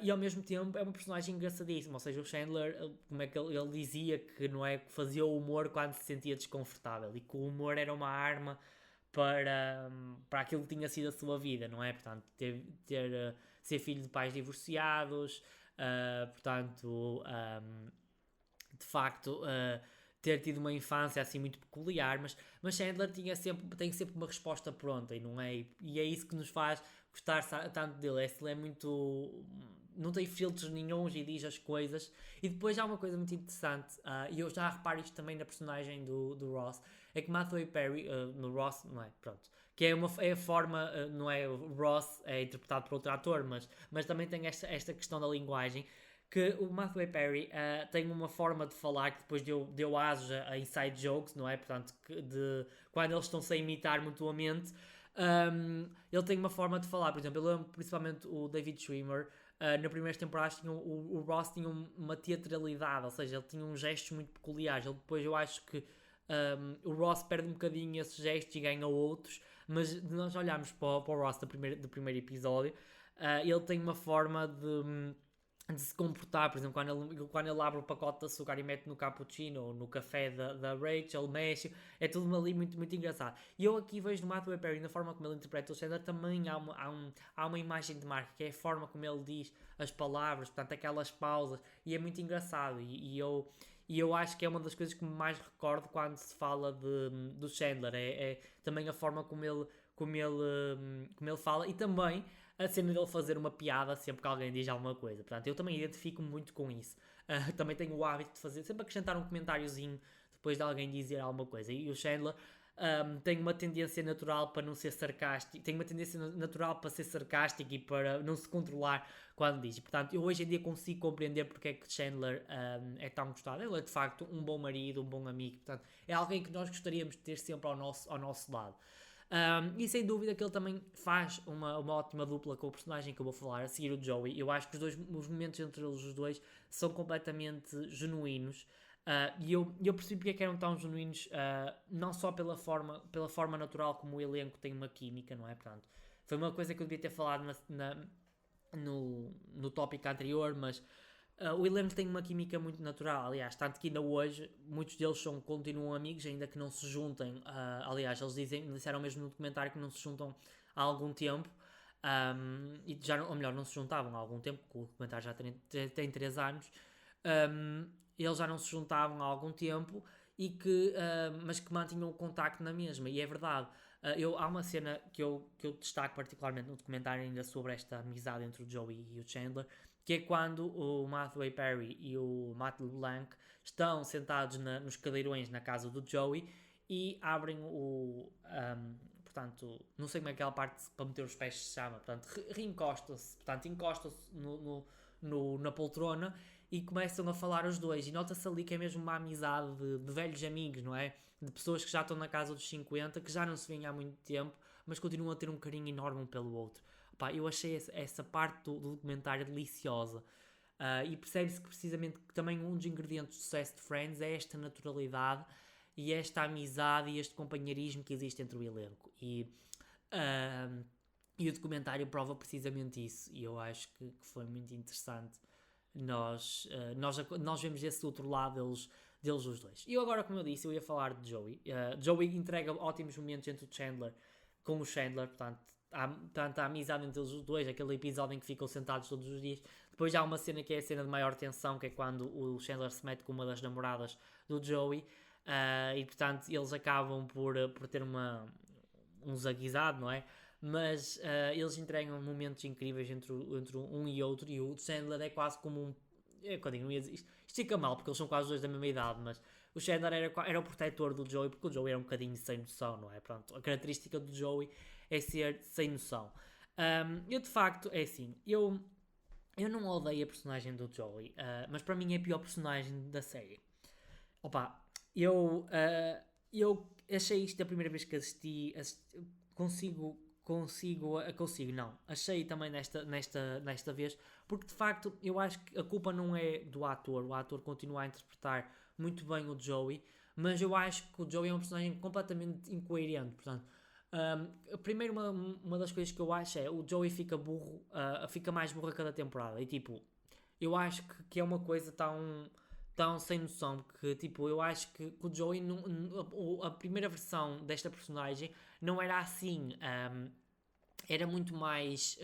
E ao mesmo tempo é uma personagem engraçadíssima. Ou seja, o Chandler, como é que ele dizia que não é que fazia o humor quando se sentia desconfortável, e que o humor era uma arma para aquilo que tinha sido a sua vida, não é? Portanto, ser filho de pais divorciados, portanto, de facto, ter tido uma infância assim muito peculiar, mas Chandler tem sempre uma resposta pronta, e não é? E é isso que nos faz gostar tanto dele. Ele é muito, não tem filtros nenhuns e diz as coisas. E depois há uma coisa muito interessante, e eu já reparo isto também na personagem do Ross, é que Matthew Perry, no Ross, não é? Pronto. Que é a forma, não é? O Ross é interpretado por outro ator, mas também tem esta questão da linguagem, que o Matthew Perry tem uma forma de falar que depois deu asos a inside jokes, não é? Portanto, quando eles estão-se a imitar mutuamente, ele tem uma forma de falar. Por exemplo, eu lembro principalmente o David Schwimmer, na primeira temporada o Ross tinha uma teatralidade, ou seja, ele tinha uns gestos muito peculiares. Ele depois, eu acho que o Ross perde um bocadinho esses gestos e ganha outros, mas se nós olharmos para o Ross do primeiro episódio, ele tem uma forma de se comportar. Por exemplo, quando ele abre o pacote de açúcar e mete no cappuccino ou no café da Rachel, mexe, é tudo ali muito, muito engraçado. E eu aqui vejo no Matthew Perry, na forma como ele interpreta o Chandler, também há uma imagem de marca, que é a forma como ele diz as palavras, portanto, aquelas pausas, e é muito engraçado. E eu acho que é uma das coisas que mais recordo quando se fala do Chandler, é também a forma como ele fala, e também a cena dele fazer uma piada sempre que alguém diz alguma coisa. Portanto, eu também identifico muito com isso. Também tenho o hábito de fazer, sempre acrescentar um comentáriozinho depois de alguém dizer alguma coisa. E o Chandler tem uma tendência natural para não ser sarcástico, tem uma tendência natural para ser sarcástico e para não se controlar quando diz. E, portanto, eu hoje em dia consigo compreender porque é que Chandler é tão gostado. Ele é de facto um bom marido, um bom amigo. Portanto, é alguém que nós gostaríamos de ter sempre ao nosso lado. E sem dúvida que ele também faz uma ótima dupla com o personagem que eu vou falar a seguir, o Joey. Eu acho que os momentos entre eles os dois são completamente genuínos, e eu percebi porque é que eram tão genuínos, não só pela forma natural como o elenco tem uma química, não é? Portanto, foi uma coisa que eu devia ter falado no tópico anterior, mas o elenco tem uma química muito natural. Aliás, tanto que ainda hoje muitos deles continuam amigos, ainda que não se juntem. Aliás, eles disseram mesmo no documentário que não se juntam há algum tempo, e ou melhor, não se juntavam há algum tempo, porque o documentário já tem 3 anos. Eles já não se juntavam há algum tempo, mas que mantinham o contacto na mesma, e é verdade. Há uma cena que eu destaco particularmente no documentário ainda sobre esta amizade entre o Joey e o Chandler, que é quando o Matthew Perry e o Matt LeBlanc estão sentados nos cadeirões na casa do Joey e abrem portanto, não sei como é aquela parte para meter os pés se chama, portanto, reencostam-se, portanto, encostam-se na poltrona e começam a falar os dois, e nota-se ali que é mesmo uma amizade de velhos amigos, não é? De pessoas que já estão na casa dos 50, que já não se veem há muito tempo, mas continuam a ter um carinho enorme um pelo outro. Eu achei essa parte do documentário deliciosa, e percebe-se que precisamente que também um dos ingredientes do sucesso de Friends é esta naturalidade e esta amizade e este companheirismo que existe entre o elenco, e o documentário prova precisamente isso, e eu acho que foi muito interessante nós vemos esse outro lado deles os dois. E eu agora, como eu disse, eu ia falar de Joey. Joey entrega ótimos momentos entre o Chandler com o Chandler, portanto, há tanta amizade entre eles os dois, aquele episódio em que ficam sentados todos os dias. Depois há uma cena que é a cena de maior tensão, que é quando o Chandler se mete com uma das namoradas do Joey, e portanto eles acabam por ter um zaguizado, não é? Mas eles entregam momentos incríveis entre um e outro, e o Chandler é quase como um. Não ia dizer, isto fica mal, porque eles são quase os dois da mesma idade, mas o Chandler era o protetor do Joey, porque o Joey era um bocadinho sem noção, não é? Pronto, a característica do Joey é ser sem noção. Eu de facto, é assim, eu não odeio a personagem do Joey, mas para mim é a pior personagem da série. Opa, eu achei isto a primeira vez que assisti consigo, não, achei também nesta vez, porque de facto eu acho que a culpa não é do ator, o ator continua a interpretar muito bem o Joey, mas eu acho que o Joey é um personagem completamente incoerente, portanto, primeiro uma das coisas que eu acho é o Joey fica burro, fica mais burro a cada temporada, e tipo, eu acho que é uma coisa tão sem noção, porque tipo, eu acho que o Joey, a primeira versão desta personagem não era assim, era muito mais,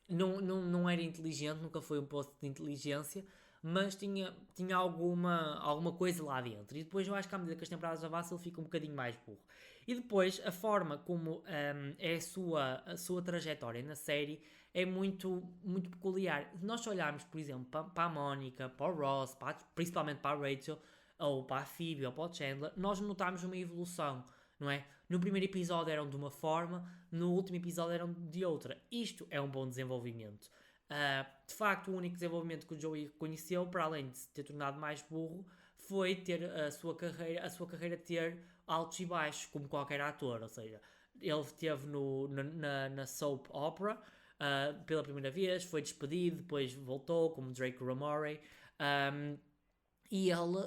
não era inteligente, nunca foi um posto de inteligência, mas tinha alguma coisa lá dentro, e depois eu acho que à medida que as temporadas avançam ele fica um bocadinho mais burro. E depois a forma como é a sua trajetória na série é muito, muito peculiar. Se nós olharmos, por exemplo, para a Mónica, para o Ross, principalmente para a Rachel, ou para a Phoebe, ou para o Chandler, nós notamos uma evolução, não é? No primeiro episódio eram de uma forma, no último episódio eram de outra. Isto é um bom desenvolvimento. De facto, o único desenvolvimento que o Joey conheceu, para além de se ter tornado mais burro, foi ter a sua carreira ter altos e baixos, como qualquer ator. Ou seja, ele esteve na soap opera pela primeira vez, foi despedido, depois voltou como Drake Ramoray, e ele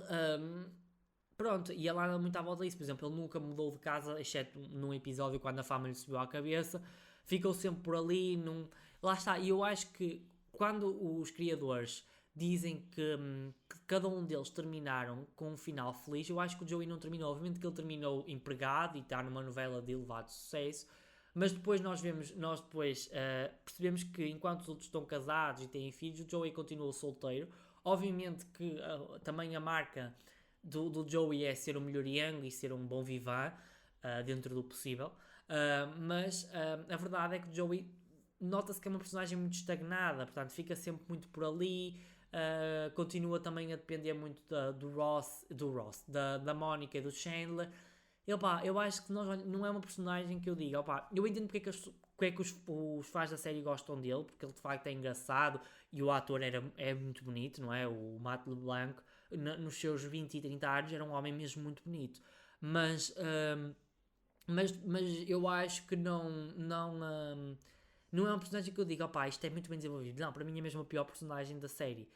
pronto, e ele anda muito à volta disso. Por exemplo, ele nunca mudou de casa, exceto num episódio quando a fama lhe subiu à cabeça, ficou sempre por ali, lá está. E eu acho que quando os criadores dizem que cada um deles terminaram com um final feliz, eu acho que o Joey não terminou. Obviamente que ele terminou empregado e está numa novela de elevado sucesso, mas depois nós percebemos que enquanto os outros estão casados e têm filhos, o Joey continua solteiro. Obviamente que também a marca do Joey é ser um melhoriano e ser um bom vivan, dentro do possível, mas a verdade é que o Joey nota-se que é uma personagem muito estagnada, portanto fica sempre muito por ali, continua também a depender muito do Ross, da Mónica e do Chandler. Eu acho que não é uma personagem que eu diga, eu entendo porque é que os fãs da série gostam dele, porque ele de facto é engraçado e o ator é muito bonito, não é? O Matt LeBlanc, nos seus 20 e 30 anos, era um homem mesmo muito bonito. Mas eu acho que não é um personagem que eu digo, isto é muito bem desenvolvido. Não, para mim é mesmo a pior personagem da série.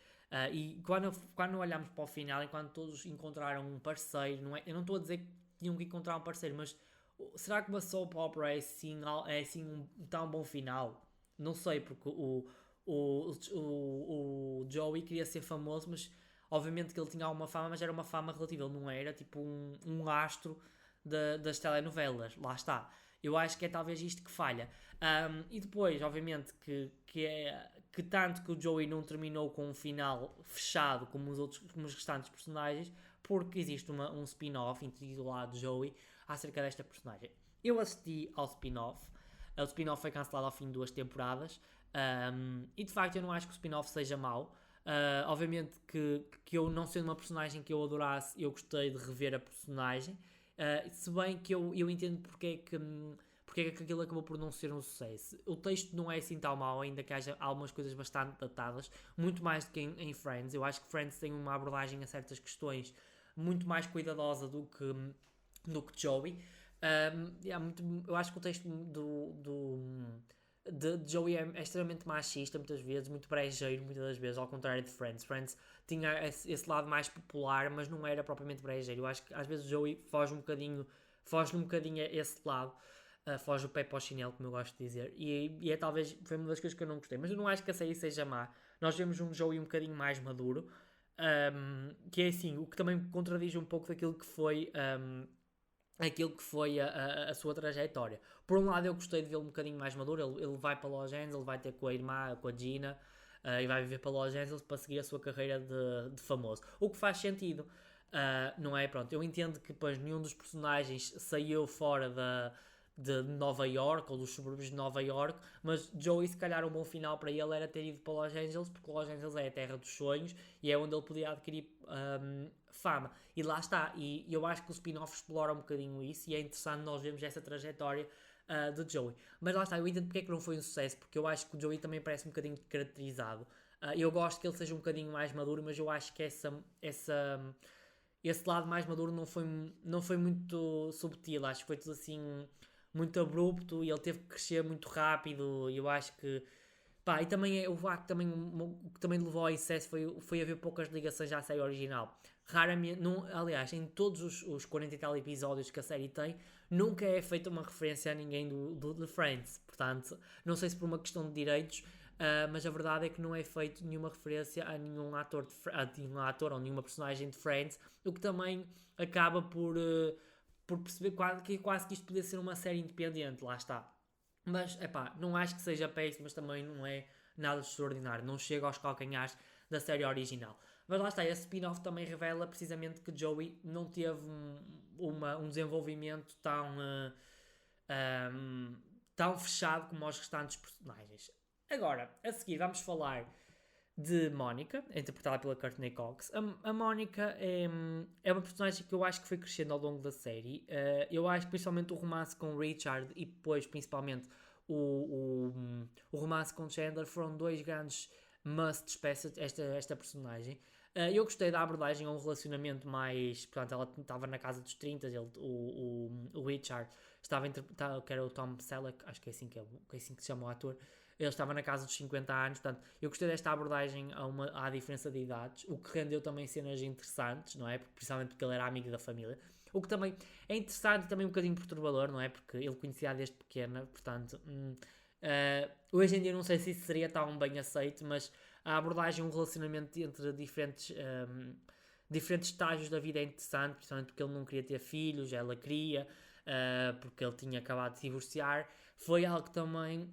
E quando olhamos para o final, enquanto todos encontraram um parceiro, não é? Eu não estou a dizer que tinham que encontrar um parceiro, mas será que uma soap opera é assim um tão bom final? Não sei, porque o Joey queria ser famoso, mas obviamente que ele tinha alguma fama, mas era uma fama relativa, ele não era tipo um astro das telenovelas, lá está. Eu acho que é talvez isto que falha. E depois, obviamente, que tanto que o Joey não terminou com um final fechado como os restantes personagens, porque existe um spin-off intitulado Joey acerca desta personagem. Eu assisti ao spin-off. O spin-off foi cancelado ao fim de 2 temporadas. E de facto eu não acho que o spin-off seja mau. Obviamente que eu, não sendo uma personagem que eu adorasse, eu gostei de rever a personagem. Se bem que eu entendo porque é que aquilo acabou por não ser um sucesso. O texto não é assim tão mau, ainda que haja algumas coisas bastante datadas, muito mais do que em Friends. Eu acho que Friends tem uma abordagem a certas questões muito mais cuidadosa do que Joey. Eu acho que o texto de Joey é extremamente machista muitas vezes, muito brejeiro muitas das vezes, ao contrário de Friends. Friends tinha esse lado mais popular, mas não era propriamente brejeiro. Eu acho que às vezes Joey foge um bocadinho a esse lado, foge o pé para o chinelo, como eu gosto de dizer, e talvez foi uma das coisas que eu não gostei, mas eu não acho que a série seja má, nós vemos um Joey um bocadinho mais maduro, que é assim, o que também contradiz um pouco daquilo que foi aquilo que foi a sua trajetória. Por um lado, eu gostei de vê-lo um bocadinho mais maduro. Ele vai para Los Angeles, ele vai ter com a irmã, com a Gina, e vai viver para Los Angeles para seguir a sua carreira de famoso. O que faz sentido, não é? Pronto, eu entendo que depois nenhum dos personagens saiu fora de Nova York ou dos subúrbios de Nova York, mas Joey, se calhar, um bom final para ele era ter ido para Los Angeles, porque Los Angeles é a terra dos sonhos e é onde ele podia adquirir fama. E lá está, e eu acho que o spin-off explora um bocadinho isso e é interessante nós vermos essa trajetória de Joey. Mas lá está, eu entendo porque é que não foi um sucesso, porque eu acho que o Joey também parece um bocadinho caracterizado. Eu gosto que ele seja um bocadinho mais maduro, mas eu acho que esse lado mais maduro não foi muito subtil, acho que foi tudo assim muito abrupto e ele teve que crescer muito rápido e eu acho que pá, e também o facto também o que também levou ao excesso foi haver poucas ligações à série original. Raramente, não, aliás, em todos os 40 e tal episódios que a série tem, nunca é feita uma referência a ninguém do Friends. Portanto, não sei se por uma questão de direitos, mas a verdade é que não é feito nenhuma referência a nenhum ator ou nenhuma personagem de Friends, o que também acaba por perceber quase que isto podia ser uma série independente, lá está. Mas, epá, não acho que seja péssimo, mas também não é nada de extraordinário. Não chega aos calcanhares da série original. Mas lá está, esse spin-off também revela precisamente que Joey não teve um desenvolvimento tão fechado como os restantes personagens. Agora, a seguir, vamos falar de Mónica, interpretada pela Courtney Cox. A Mónica é uma personagem que eu acho que foi crescendo ao longo da série. Eu acho que principalmente o romance com Richard e depois principalmente o romance com Chandler foram dois grandes musts para esta personagem. Eu gostei da abordagem a um relacionamento mais... Portanto, ela estava na casa dos 30, o Richard estava que era o Tom Selleck, acho que é assim que se chama o ator. Ele estava na casa dos 50 anos, portanto, eu gostei desta abordagem à diferença de idades, o que rendeu também cenas interessantes, não é? Principalmente porque ele era amigo da família. O que também é interessante e também um bocadinho perturbador, não é? Porque ele conhecia desde pequena, portanto... hoje em dia não sei se isso seria tão bem aceito, mas a abordagem, um relacionamento entre diferentes estágios da vida é interessante, principalmente porque ele não queria ter filhos, ela queria, porque ele tinha acabado de se divorciar. Foi algo que também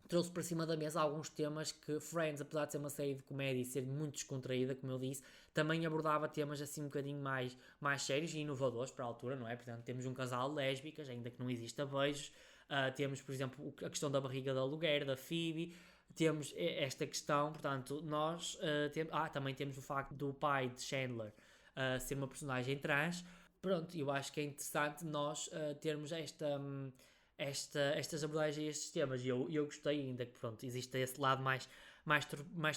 trouxe para cima da mesa alguns temas que Friends, apesar de ser uma série de comédia e ser muito descontraída, como eu disse, também abordava temas assim um bocadinho mais sérios e inovadores para a altura, não é? Portanto, temos um casal lésbicas, ainda que não exista beijos, temos, por exemplo, a questão da barriga de aluguer, da Phoebe, temos esta questão, portanto, nós também temos o facto do pai de Chandler ser uma personagem trans. Pronto, eu acho que é interessante nós termos estas abordagens a estes temas e eu gostei ainda que pronto, existe esse lado mais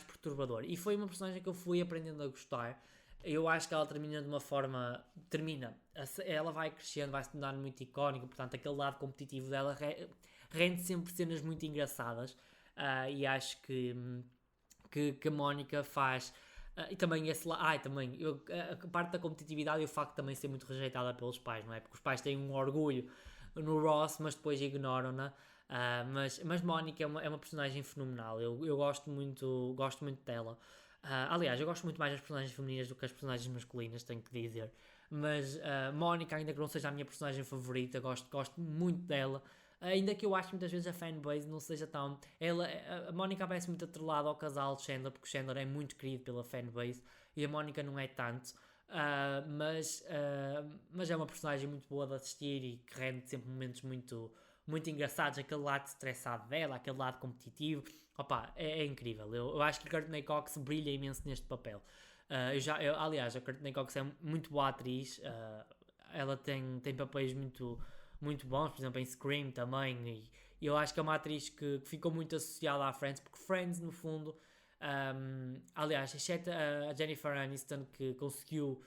perturbador e foi uma personagem que eu fui aprendendo a gostar. Eu acho que ela termina de uma forma ela vai crescendo, vai se tornar muito icónica, portanto aquele lado competitivo dela rende sempre cenas muito engraçadas, e acho que a Mónica faz e também esse lado, também a parte da competitividade e o facto de também ser muito rejeitada pelos pais, não é? Porque os pais têm um orgulho no Ross, mas depois ignoram-na. Mas Mónica é uma personagem fenomenal. Eu gosto muito dela. Aliás, eu gosto muito mais das personagens femininas do que as personagens masculinas, tenho que dizer. Mas Mónica, ainda que não seja a minha personagem favorita, gosto muito dela. Ainda que eu acho que muitas vezes a fanbase não seja tão... a Mónica parece muito atrelada ao casal de Chandler, porque o Chandler é muito querido pela fanbase e a Mónica não é tanto. Mas é uma personagem muito boa de assistir e que rende sempre momentos muito engraçados. Aquele lado estressado dela, aquele lado competitivo, opa, é incrível. Eu acho que a Courtney Cox brilha imenso neste papel. Aliás, a Courtney Cox é muito boa atriz. Ela tem papéis muito bons, por exemplo em Scream também, e eu acho que é uma atriz que ficou muito associada à Friends, porque Friends no fundo... aliás, exceto a Jennifer Aniston, que conseguiu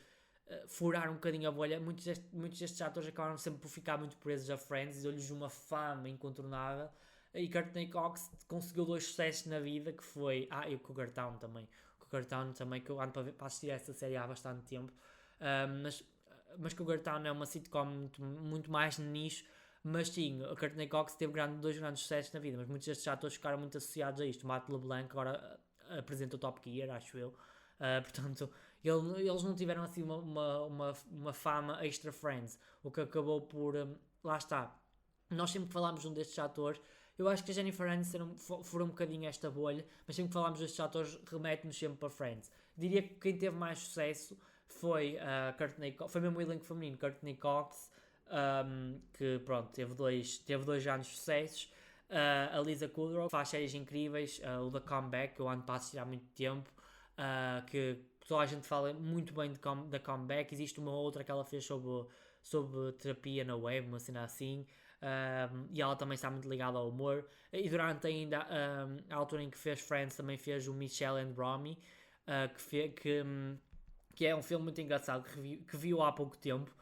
furar um bocadinho a bolha, muitos destes atores acabaram sempre por ficar muito presos a Friends e deu-lhes uma fama incontornável. E Courtney Cox conseguiu 2 sucessos na vida, que foi... e o Cougar Town também. Que eu ando para assistir a esta série há bastante tempo. Mas Cougar Town é uma sitcom muito mais nicho. Mas sim, a Courtney Cox teve 2 grandes sucessos na vida, mas muitos destes atores ficaram muito associados a isto. Matt LeBlanc agora apresenta o Top Gear, acho eu. Portanto, eles não tiveram assim uma fama extra Friends, o que acabou por, lá está, nós sempre que falámos de um destes atores, eu acho que a Jennifer Aniston furou um bocadinho esta bolha, mas sempre que falámos destes atores remete-nos sempre para Friends. Diria que quem teve mais sucesso foi Courtney Cox, foi mesmo o elenco feminino, Courtney Cox, que pronto, teve dois anos de sucessos. A Lisa Kudrow faz séries incríveis, o The Comeback, que eu ando para assistir há muito tempo, que toda a gente fala muito bem da Comeback. Existe uma outra que ela fez sobre terapia na web, uma cena assim. E ela também está muito ligada ao humor. E durante ainda a altura em que fez Friends, também fez o Michelle and Romy, que é um filme muito engraçado que viu há pouco tempo.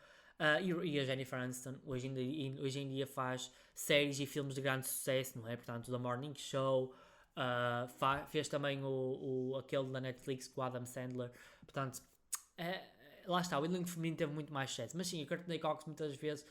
E a Jennifer Aniston hoje em dia faz séries e filmes de grande sucesso, não é? Portanto, The Morning Show, fez também aquele da Netflix com o Adam Sandler. Portanto, lá está, o elenco feminino teve muito mais sucesso. Mas sim, a Courtney Cox muitas vezes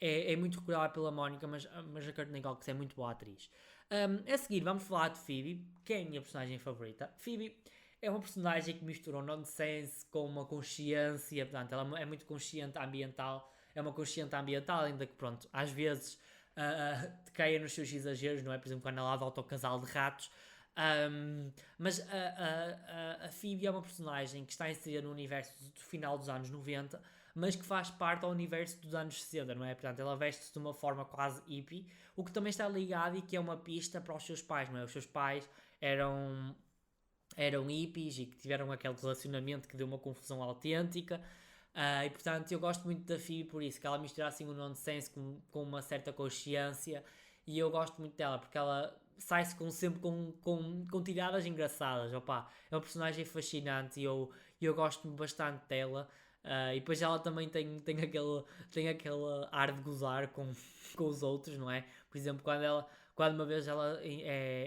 é muito recordada pela Mónica, mas a Courtney Cox é muito boa atriz. A seguir vamos falar de Phoebe, que é a minha personagem favorita. Phoebe é uma personagem que mistura um nonsense com uma consciência, portanto, ela é muito consciente ambiental, é uma consciente ambiental, ainda que, pronto, às vezes caia nos seus exageros, não é? Por exemplo, quando ela adota o casal de ratos. Mas a Phoebe é uma personagem que está inserida no universo do final dos anos 90, mas que faz parte ao universo dos anos 60, não é? Portanto, ela veste-se de uma forma quase hippie, o que também está ligado e que é uma pista para os seus pais, não é? Os seus pais eram hippies e que tiveram aquele relacionamento que deu uma confusão autêntica. E portanto eu gosto muito da Phoebe por isso, que ela mistura assim o nonsense com uma certa consciência, e eu gosto muito dela porque ela sai-se sempre com tiradas engraçadas. Opa, é uma personagem fascinante e eu gosto bastante dela. E depois ela também tem aquele ar de gozar com os outros, não é? Por exemplo, quando uma vez ela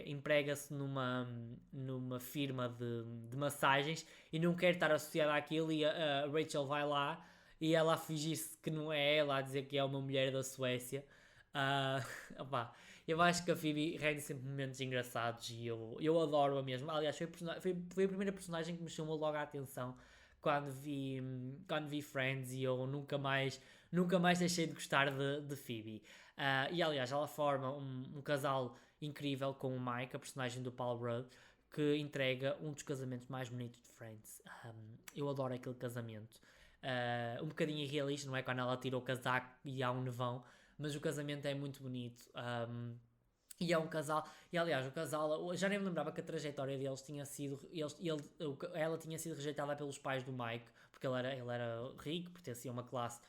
emprega-se numa firma de massagens e não quer estar associada àquilo, e a Rachel vai lá e ela a fingir-se que não é ela, a dizer que é uma mulher da Suécia. Opá, eu acho que a Phoebe rende sempre momentos engraçados e eu adoro-a mesmo. Aliás, foi a primeira personagem que me chamou logo a atenção quando vi Friends, e eu nunca mais deixei de gostar de Phoebe. E aliás, ela forma um casal incrível com o Mike, a personagem do Paul Rudd, que entrega um dos casamentos mais bonitos de Friends. Eu adoro aquele casamento. Um bocadinho irrealista, não é? Quando ela tira o casaco e há um nevão, mas o casamento é muito bonito. E é um casal, e aliás, o casal, já nem me lembrava que a trajetória deles tinha sido, ela tinha sido rejeitada pelos pais do Mike, porque ele era rico, pertencia a uma classe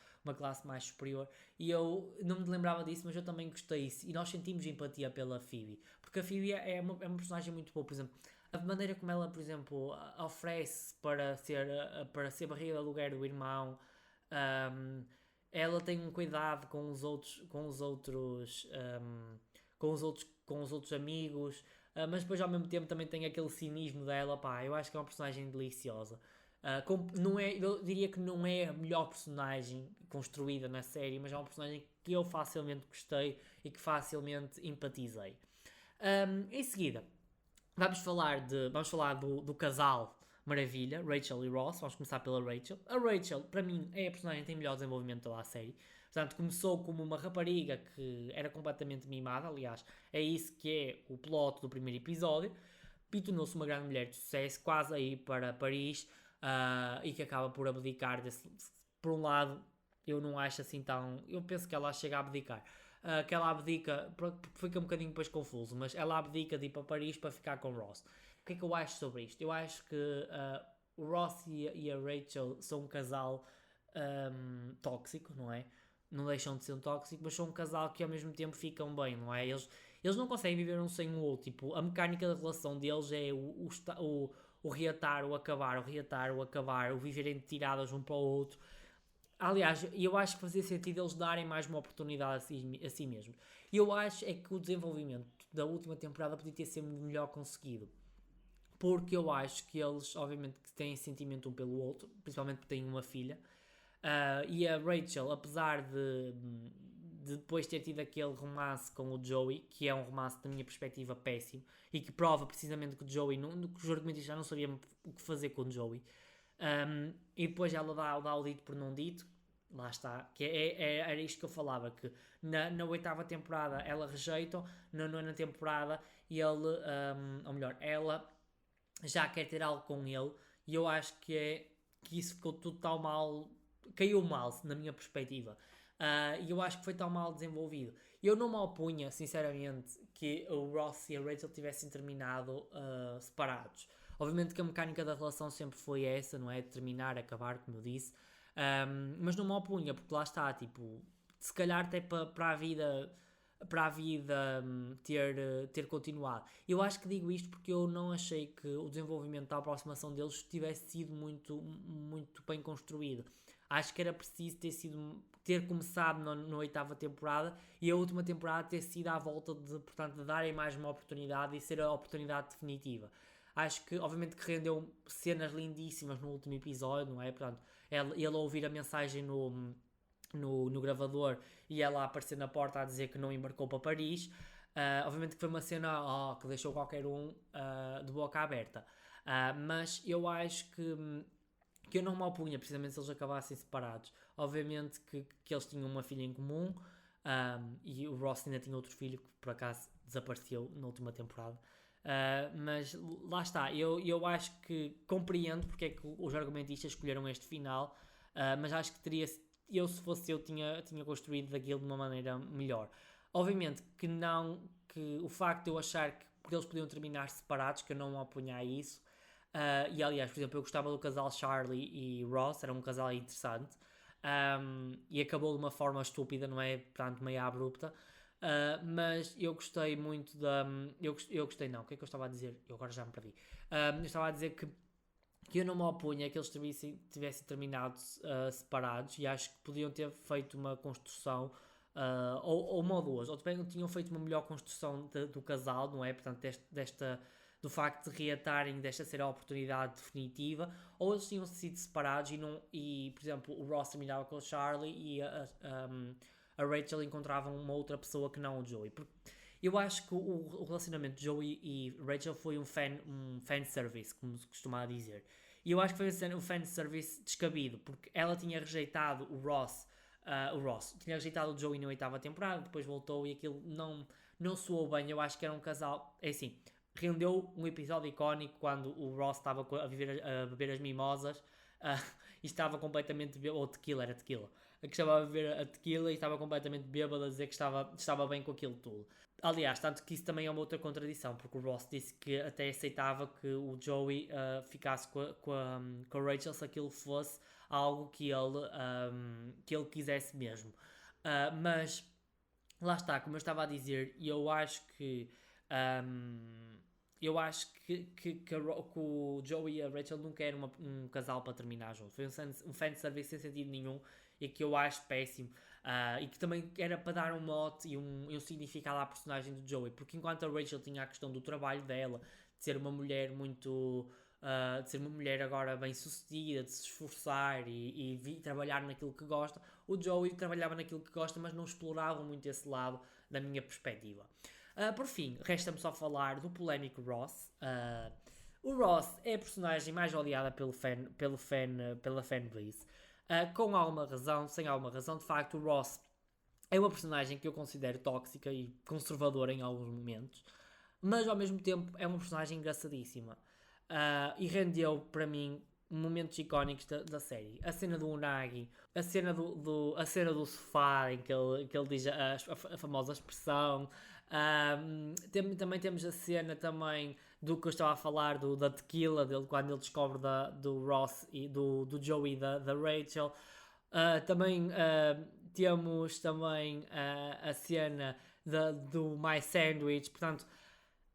mais superior, e eu não me lembrava disso, mas eu também gostei disso, e nós sentimos empatia pela Phoebe, porque a Phoebe é uma personagem muito boa. Por exemplo, a maneira como ela, por exemplo, oferece para ser barriga de aluguer do irmão. Ela tem um cuidado com os outros, com os outros amigos, mas depois ao mesmo tempo também tem aquele cinismo dela. Pá, eu acho que é uma personagem deliciosa. Eu diria que não é a melhor personagem construída na série, mas é uma personagem que eu facilmente gostei e que facilmente empatizei. Em seguida, vamos falar do casal maravilha, Rachel e Ross. Vamos começar pela Rachel. A Rachel, para mim, é a personagem que tem melhor desenvolvimento de toda a série. Portanto, começou como uma rapariga que era completamente mimada. Aliás, é isso que é o plot do primeiro episódio. E tornou-se uma grande mulher de sucesso, quase a ir para Paris, e que acaba por abdicar por um lado, eu não acho assim tão... Eu penso que ela chega a abdicar. Que ela abdica, fica um bocadinho depois confuso, mas ela abdica de ir para Paris para ficar com Ross. O que é que eu acho sobre isto? Eu acho que o Ross e a Rachel são um casal tóxico, não é? Não deixam de ser um tóxico, mas são um casal que ao mesmo tempo ficam bem, não é? Eles não conseguem viver um sem o outro. Tipo, a mecânica da relação deles é o reatar, o acabar, o reatar, o acabar, o viverem tiradas um para o outro. Aliás, eu acho que fazia sentido eles darem mais uma oportunidade a si mesmos. E eu acho é que o desenvolvimento da última temporada podia ter sido melhor conseguido. Porque eu acho que eles, obviamente, que têm sentimento um pelo outro, principalmente porque têm uma filha. E a Rachel, apesar de depois ter tido aquele romance com o Joey, que é um romance da minha perspectiva péssimo, e que prova precisamente que o Joey, que os argumentos já não sabiam o que fazer com o Joey. E depois ela dá o dito por não dito, lá está, que era isto que eu falava, que na oitava temporada ela rejeita, na nona temporada ele, ou melhor, ela já quer ter algo com ele, e eu acho que isso ficou tudo tão mal, caiu mal na minha perspectiva, e eu acho que foi tão mal desenvolvido. Eu não me opunha, sinceramente, que o Ross e a Rachel tivessem terminado separados. Obviamente que a mecânica da relação sempre foi essa, não é? Terminar, acabar, como eu disse. Mas não me opunha, porque lá está, tipo, se calhar até para a vida ter continuado. Eu acho que digo isto porque eu não achei que o desenvolvimento da aproximação deles tivesse sido muito bem construído. Acho que era preciso ter começado na oitava temporada e a última temporada ter sido à volta portanto, de darem mais uma oportunidade e ser a oportunidade definitiva. Acho que, obviamente, que rendeu cenas lindíssimas no último episódio, não é? Portanto, ele ouvir a mensagem no gravador e ela aparecer na porta a dizer que não embarcou para Paris. Obviamente que foi uma cena que deixou qualquer um de boca aberta. Mas eu acho que eu não me opunha, precisamente se eles acabassem separados. Obviamente que eles tinham uma filha em comum, e o Ross ainda tinha outro filho que por acaso desapareceu na última temporada. Mas lá está, eu acho que compreendo porque é que os argumentistas escolheram este final, mas acho que se fosse eu, tinha construído daquilo de uma maneira melhor. Obviamente que não, que o facto de eu achar que eles podiam terminar separados, que eu não me opunha a isso. E aliás, por exemplo, eu gostava do casal Charlie e Ross, era um casal interessante, e acabou de uma forma estúpida, não é? Portanto, meio abrupta. Mas eu gostei muito da. Eu gostei, não, o que é que eu estava a dizer? Eu agora já me perdi. Eu estava a dizer que eu não me opunha que eles tivessem terminado separados, e acho que podiam ter feito uma construção, ou uma ou duas, ou também tinham feito uma melhor construção do casal, não é? Portanto, do facto de reatarem desta ser a oportunidade definitiva, ou eles tinham sido separados e por exemplo, o Ross terminava com o Charlie e a Rachel encontrava uma outra pessoa que não o Joey. Porque eu acho que o relacionamento de Joey e Rachel foi um fanservice, como se costuma dizer. E eu acho que foi um fanservice descabido, porque ela tinha rejeitado o Ross tinha rejeitado o Joey na oitava temporada, depois voltou e aquilo não soou bem. Eu acho que era um casal, é assim, rendeu um episódio icónico quando o Ross estava a beber as mimosas, e estava completamente bêbado, ou tequila, era tequila, que estava a beber a tequila e estava completamente bêbado a dizer que estava bem com aquilo tudo. Aliás, tanto que isso também é uma outra contradição, porque o Ross disse que até aceitava que o Joey ficasse com a Rachel se aquilo fosse algo que ele quisesse mesmo. Mas lá está, como eu estava a dizer, eu acho que o Joey e a Rachel nunca eram um casal para terminar junto. Foi um fanservice sem sentido nenhum e que eu acho péssimo. E que também era para dar um mote e um significado à personagem do Joey, porque enquanto a Rachel tinha a questão do trabalho dela, de ser uma mulher de ser uma mulher agora bem sucedida, de se esforçar e trabalhar naquilo que gosta, o Joey trabalhava naquilo que gosta, mas não explorava muito esse lado da minha perspectiva. Por fim, resta-me só falar do polémico Ross. O Ross é a personagem mais odiada pela fanbase. Com alguma razão, sem alguma razão. De facto, o Ross é uma personagem que eu considero tóxica e conservadora em alguns momentos, mas ao mesmo tempo é uma personagem engraçadíssima. E rendeu para mim momentos icónicos da série. A cena do Unagi, a cena do sofá em que ele diz a famosa expressão. Também temos a cena também do que eu estava a falar da tequila dele, quando ele descobre do Ross e do Joey e da Rachel. Também temos também a cena do My Sandwich. Portanto,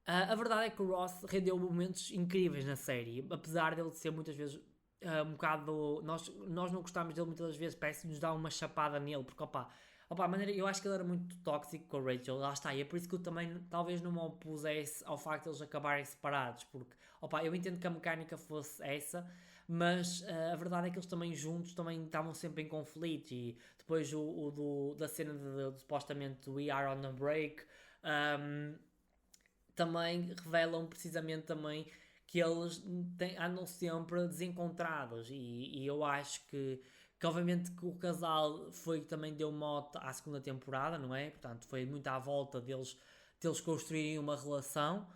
a verdade é que o Ross rendeu momentos incríveis na série, apesar dele ser muitas vezes um bocado. Nós não gostamos dele muitas vezes, parece que nos dá uma chapada nele, porque a maneira, eu acho que ele era muito tóxico com a Rachel, lá está, e é por isso que eu também talvez não me opusesse ao facto de eles acabarem separados, porque eu entendo que a mecânica fosse essa, mas a verdade é que eles também juntos também estavam sempre em conflito, e depois da cena supostamente We Are On A Break, um, também revelam precisamente também que eles andam sempre desencontrados, e eu acho que obviamente que o casal foi que também deu mote à segunda temporada, não é? Portanto, foi muito à volta deles construírem uma relação,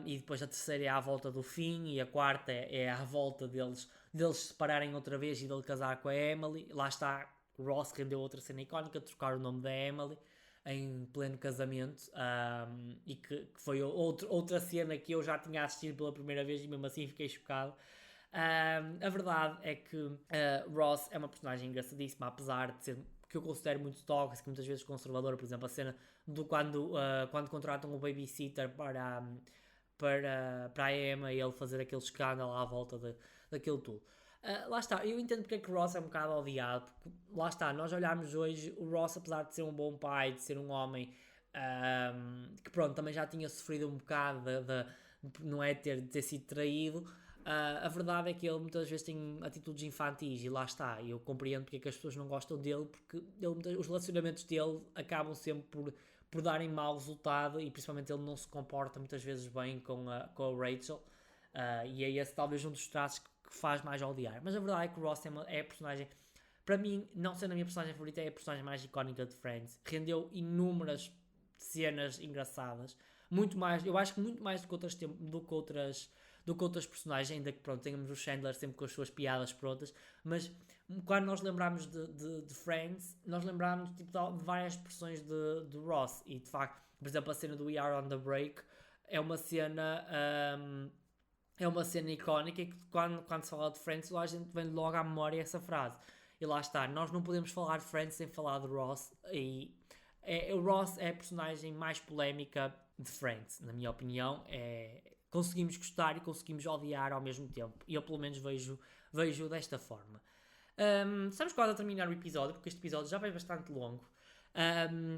e depois a terceira é à volta do fim, e a quarta é à volta deles se separarem outra vez e dele casar com a Emily. Lá está, Ross rendeu outra cena icónica, trocar o nome da Emily em pleno casamento, e que foi outra cena que eu já tinha assistido pela primeira vez e mesmo assim fiquei chocado. A verdade é que Ross é uma personagem engraçadíssima, apesar de ser que eu considero muito tóxico, muitas vezes conservador. Por exemplo, a cena do quando contratam o babysitter para a Emma e ele fazer aquele escândalo à volta daquilo tudo. Lá está, eu entendo porque é que o Ross é um bocado odiado, porque lá está, nós olharmos hoje, o Ross, apesar de ser um bom pai, de ser um homem que pronto, também já tinha sofrido um bocado não é, ter sido traído. A verdade é que ele muitas vezes tem atitudes infantis, e lá está, eu compreendo porque é que as pessoas não gostam dele, porque os relacionamentos dele acabam sempre por darem mau resultado, e principalmente ele não se comporta muitas vezes bem com a Rachel, e é esse talvez um dos traços que faz mais odiar. Mas a verdade é que o Ross é a personagem, para mim, não sendo a minha personagem favorita, é a personagem mais icónica de Friends. Rendeu inúmeras cenas engraçadas, muito mais, eu acho que muito mais do que outras personagens, ainda que pronto, tenhamos o Chandler sempre com as suas piadas prontas, mas quando nós lembramos de Friends, nós lembramos tipo, de várias expressões de Ross, e de facto, por exemplo, a cena do We Are On The Break é uma cena icónica, e que quando se fala de Friends, a gente vem logo à memória essa frase. E lá está, nós não podemos falar de Friends sem falar de Ross, e o Ross é a personagem mais polémica de Friends, na minha opinião. Conseguimos gostar e conseguimos odiar ao mesmo tempo, e eu pelo menos vejo desta forma. Estamos quase a terminar o episódio, porque este episódio já vai bastante longo.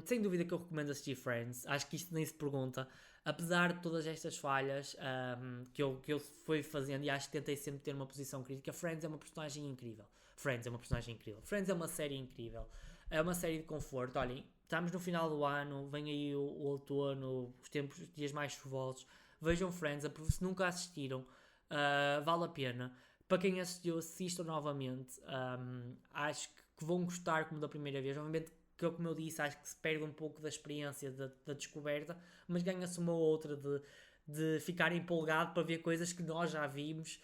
Sem dúvida que eu recomendo assistir Friends, acho que isto nem se pergunta, apesar de todas estas falhas que eu fui fazendo, e acho que tentei sempre ter uma posição crítica. Friends é uma personagem incrível. Friends é uma série incrível, é uma série de conforto. Olhem, estamos no final do ano, vem aí o outono, os dias mais chuvosos. Vejam Friends, se nunca assistiram, vale a pena. Para quem assistiu, assistam novamente. Acho que vão gostar como da primeira vez. Obviamente que, como eu disse, acho que se perde um pouco da experiência da descoberta, mas ganha-se uma outra de ficar empolgado para ver coisas que nós já vimos.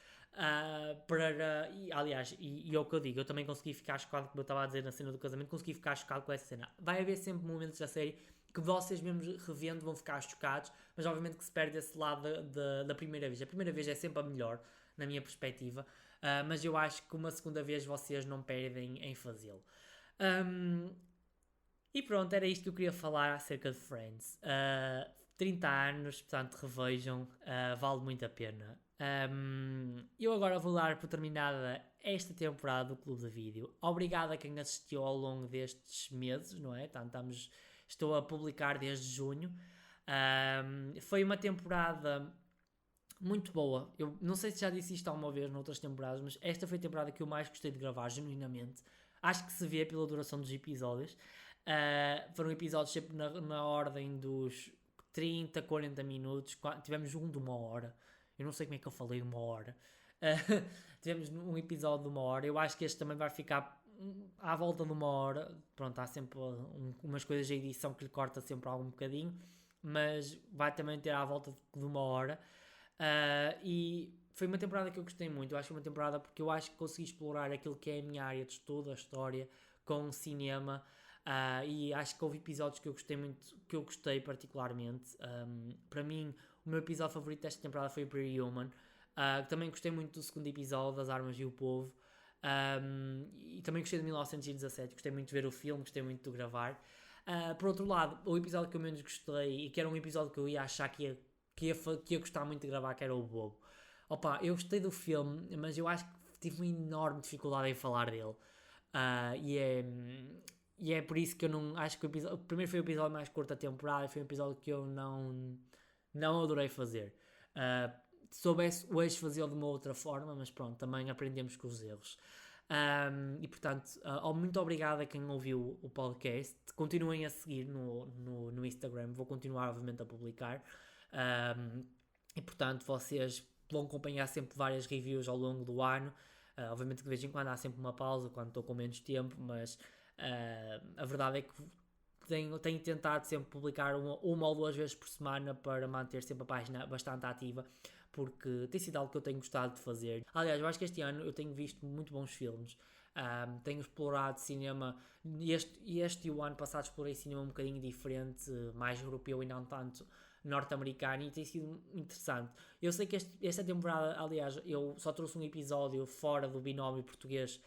Aliás, é o que eu digo, eu também consegui ficar chocado, como eu estava a dizer na cena do casamento, consegui ficar chocado com essa cena. Vai haver sempre momentos da série que vocês mesmos revendo vão ficar chocados, mas obviamente que se perde esse lado da primeira vez. A primeira vez é sempre a melhor, na minha perspectiva, mas eu acho que uma segunda vez vocês não perdem em fazê-lo. E pronto, era isto que eu queria falar acerca de Friends. 30 anos, portanto, revejam, vale muito a pena. Eu agora vou dar por terminada esta temporada do Clube de Vídeo. Obrigado a quem assistiu ao longo destes meses, não é? Estou a publicar desde junho. Foi uma temporada muito boa. Eu não sei se já disse isto alguma vez noutras temporadas, mas esta foi a temporada que eu mais gostei de gravar, genuinamente. Acho que se vê pela duração dos episódios. Foram episódios sempre na ordem dos 30, 40 minutos. Tivemos um de uma hora. Eu não sei como é que eu falei uma hora. Tivemos um episódio de uma hora. Eu acho que este também vai ficar à volta de uma hora. Pronto, há sempre umas coisas de edição que lhe corta sempre algum bocadinho, mas vai também ter à volta de uma hora. E foi uma temporada que eu gostei muito. Eu acho que foi uma temporada porque eu acho que consegui explorar aquilo que é a minha área de estudo, a história, com cinema. E acho que houve episódios que eu gostei muito, que eu gostei particularmente. Para mim, o meu episódio favorito desta temporada foi o Pretty Human. Também gostei muito do segundo episódio, das Armas e o Povo. E também gostei de 1917. Gostei muito de ver o filme, gostei muito de gravar. Por outro lado, o episódio que eu menos gostei, e que era um episódio que eu ia achar que ia gostar muito de gravar, que era o Bobo. Opa, eu gostei do filme, mas eu acho que tive uma enorme dificuldade em falar dele. E é por isso que eu não acho que o primeiro foi o episódio mais curto da temporada, foi um episódio que eu não adorei fazer. soubesse hoje fazê-lo de uma outra forma, mas pronto, também aprendemos com os erros. E portanto, muito obrigado a quem ouviu o podcast. Continuem a seguir no Instagram, vou continuar obviamente a publicar. E portanto, vocês vão acompanhar sempre várias reviews ao longo do ano. Obviamente que de vez em quando há sempre uma pausa quando estou com menos tempo, mas a verdade é que tenho tentado sempre publicar uma ou duas vezes por semana para manter sempre a página bastante ativa, porque tem sido algo que eu tenho gostado de fazer. Aliás, eu acho que este ano eu tenho visto muito bons filmes. Tenho explorado cinema e o ano passado explorei cinema um bocadinho diferente, mais europeu e não tanto norte-americano, e tem sido interessante. Eu sei que esta temporada, aliás, eu só trouxe um episódio fora do binómio português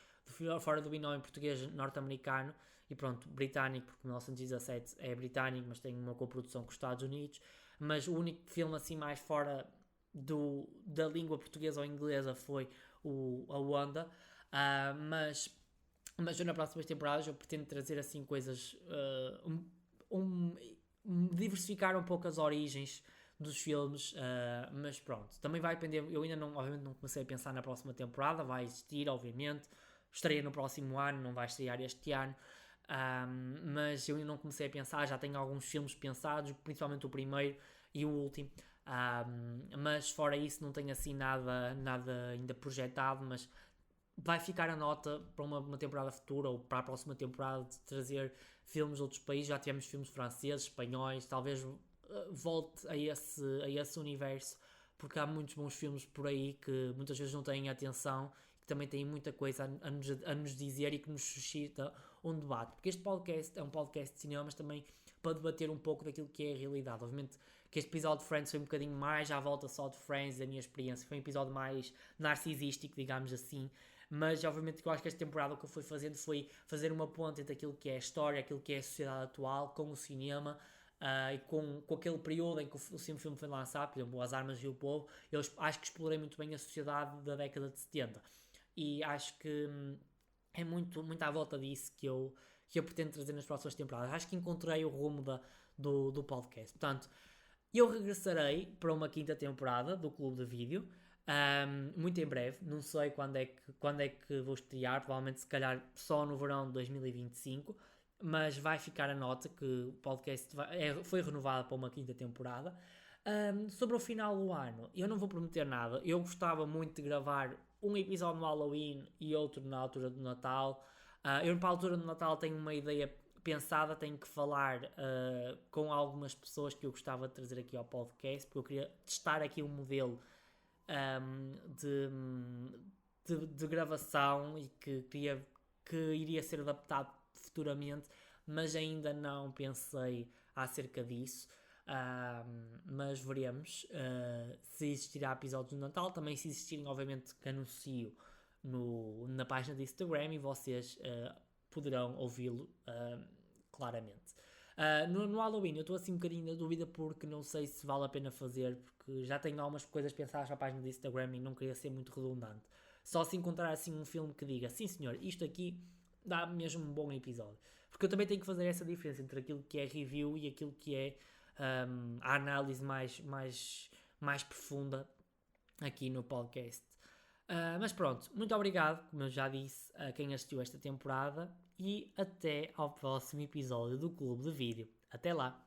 norte-americano e pronto, britânico, porque 1917 é britânico, mas tem uma coprodução com os Estados Unidos. Mas o único filme assim mais fora da língua portuguesa ou inglesa foi a Wanda. Mas eu, nas próximas temporadas, eu pretendo trazer assim coisas, diversificar um pouco as origens dos filmes, mas pronto, também vai depender. Eu ainda não, obviamente, não comecei a pensar na próxima temporada, vai existir, obviamente, estreia no próximo ano, não vai estrear este ano. Mas eu ainda não comecei a pensar, já tenho alguns filmes pensados, principalmente o primeiro e o último. Mas fora isso não tenho assim nada ainda projetado, mas vai ficar a nota para uma temporada futura ou para a próxima temporada de trazer filmes de outros países. Já tivemos filmes franceses, espanhóis, talvez volte a esse universo, porque há muitos bons filmes por aí que muitas vezes não têm atenção, que também têm muita coisa a nos dizer e que nos suscita um debate, porque este podcast é um podcast de cinema, mas também para debater um pouco daquilo que é a realidade. Obviamente que este episódio de Friends foi um bocadinho mais à volta só de Friends, da minha experiência, foi um episódio mais narcisístico, digamos assim, mas obviamente que eu acho que esta temporada o que eu fui fazendo foi fazer uma ponte entre aquilo que é a história, aquilo que é a sociedade atual, com o cinema, e com aquele período em que o filme foi lançado, por exemplo, As Armas e o Povo. Eu acho que explorei muito bem a sociedade da década de 70 e acho que é muito à volta disso que eu pretendo trazer nas próximas temporadas. Acho que encontrei o rumo do podcast. Portanto, eu regressarei para uma quinta temporada do Clube de Vídeo, muito em breve. Não sei quando é que vou estrear, provavelmente se calhar só no verão de 2025, mas vai ficar a nota que o podcast foi renovado para uma quinta temporada. Sobre o final do ano, eu não vou prometer nada. Eu gostava muito de gravar um episódio no Halloween e outro na altura do Natal. Eu para a altura do Natal tenho uma ideia pensada, tenho que falar com algumas pessoas que eu gostava de trazer aqui ao podcast, porque eu queria testar aqui um modelo de gravação e que iria ser adaptado futuramente, mas ainda não pensei acerca disso. Mas veremos se existirá episódios no Natal. Também, se existirem, obviamente que anuncio na página do Instagram e vocês poderão ouvi-lo claramente. No Halloween eu estou assim um bocadinho na dúvida, porque não sei se vale a pena fazer, porque já tenho algumas coisas pensadas para a página do Instagram e não queria ser muito redundante. Só se encontrar assim um filme que diga, sim senhor, isto aqui dá mesmo um bom episódio. Porque eu também tenho que fazer essa diferença entre aquilo que é review e aquilo que é a análise mais profunda aqui no podcast. Mas pronto, muito obrigado, como eu já disse, a quem assistiu esta temporada, e até ao próximo episódio do Clube de Vídeo. Até lá!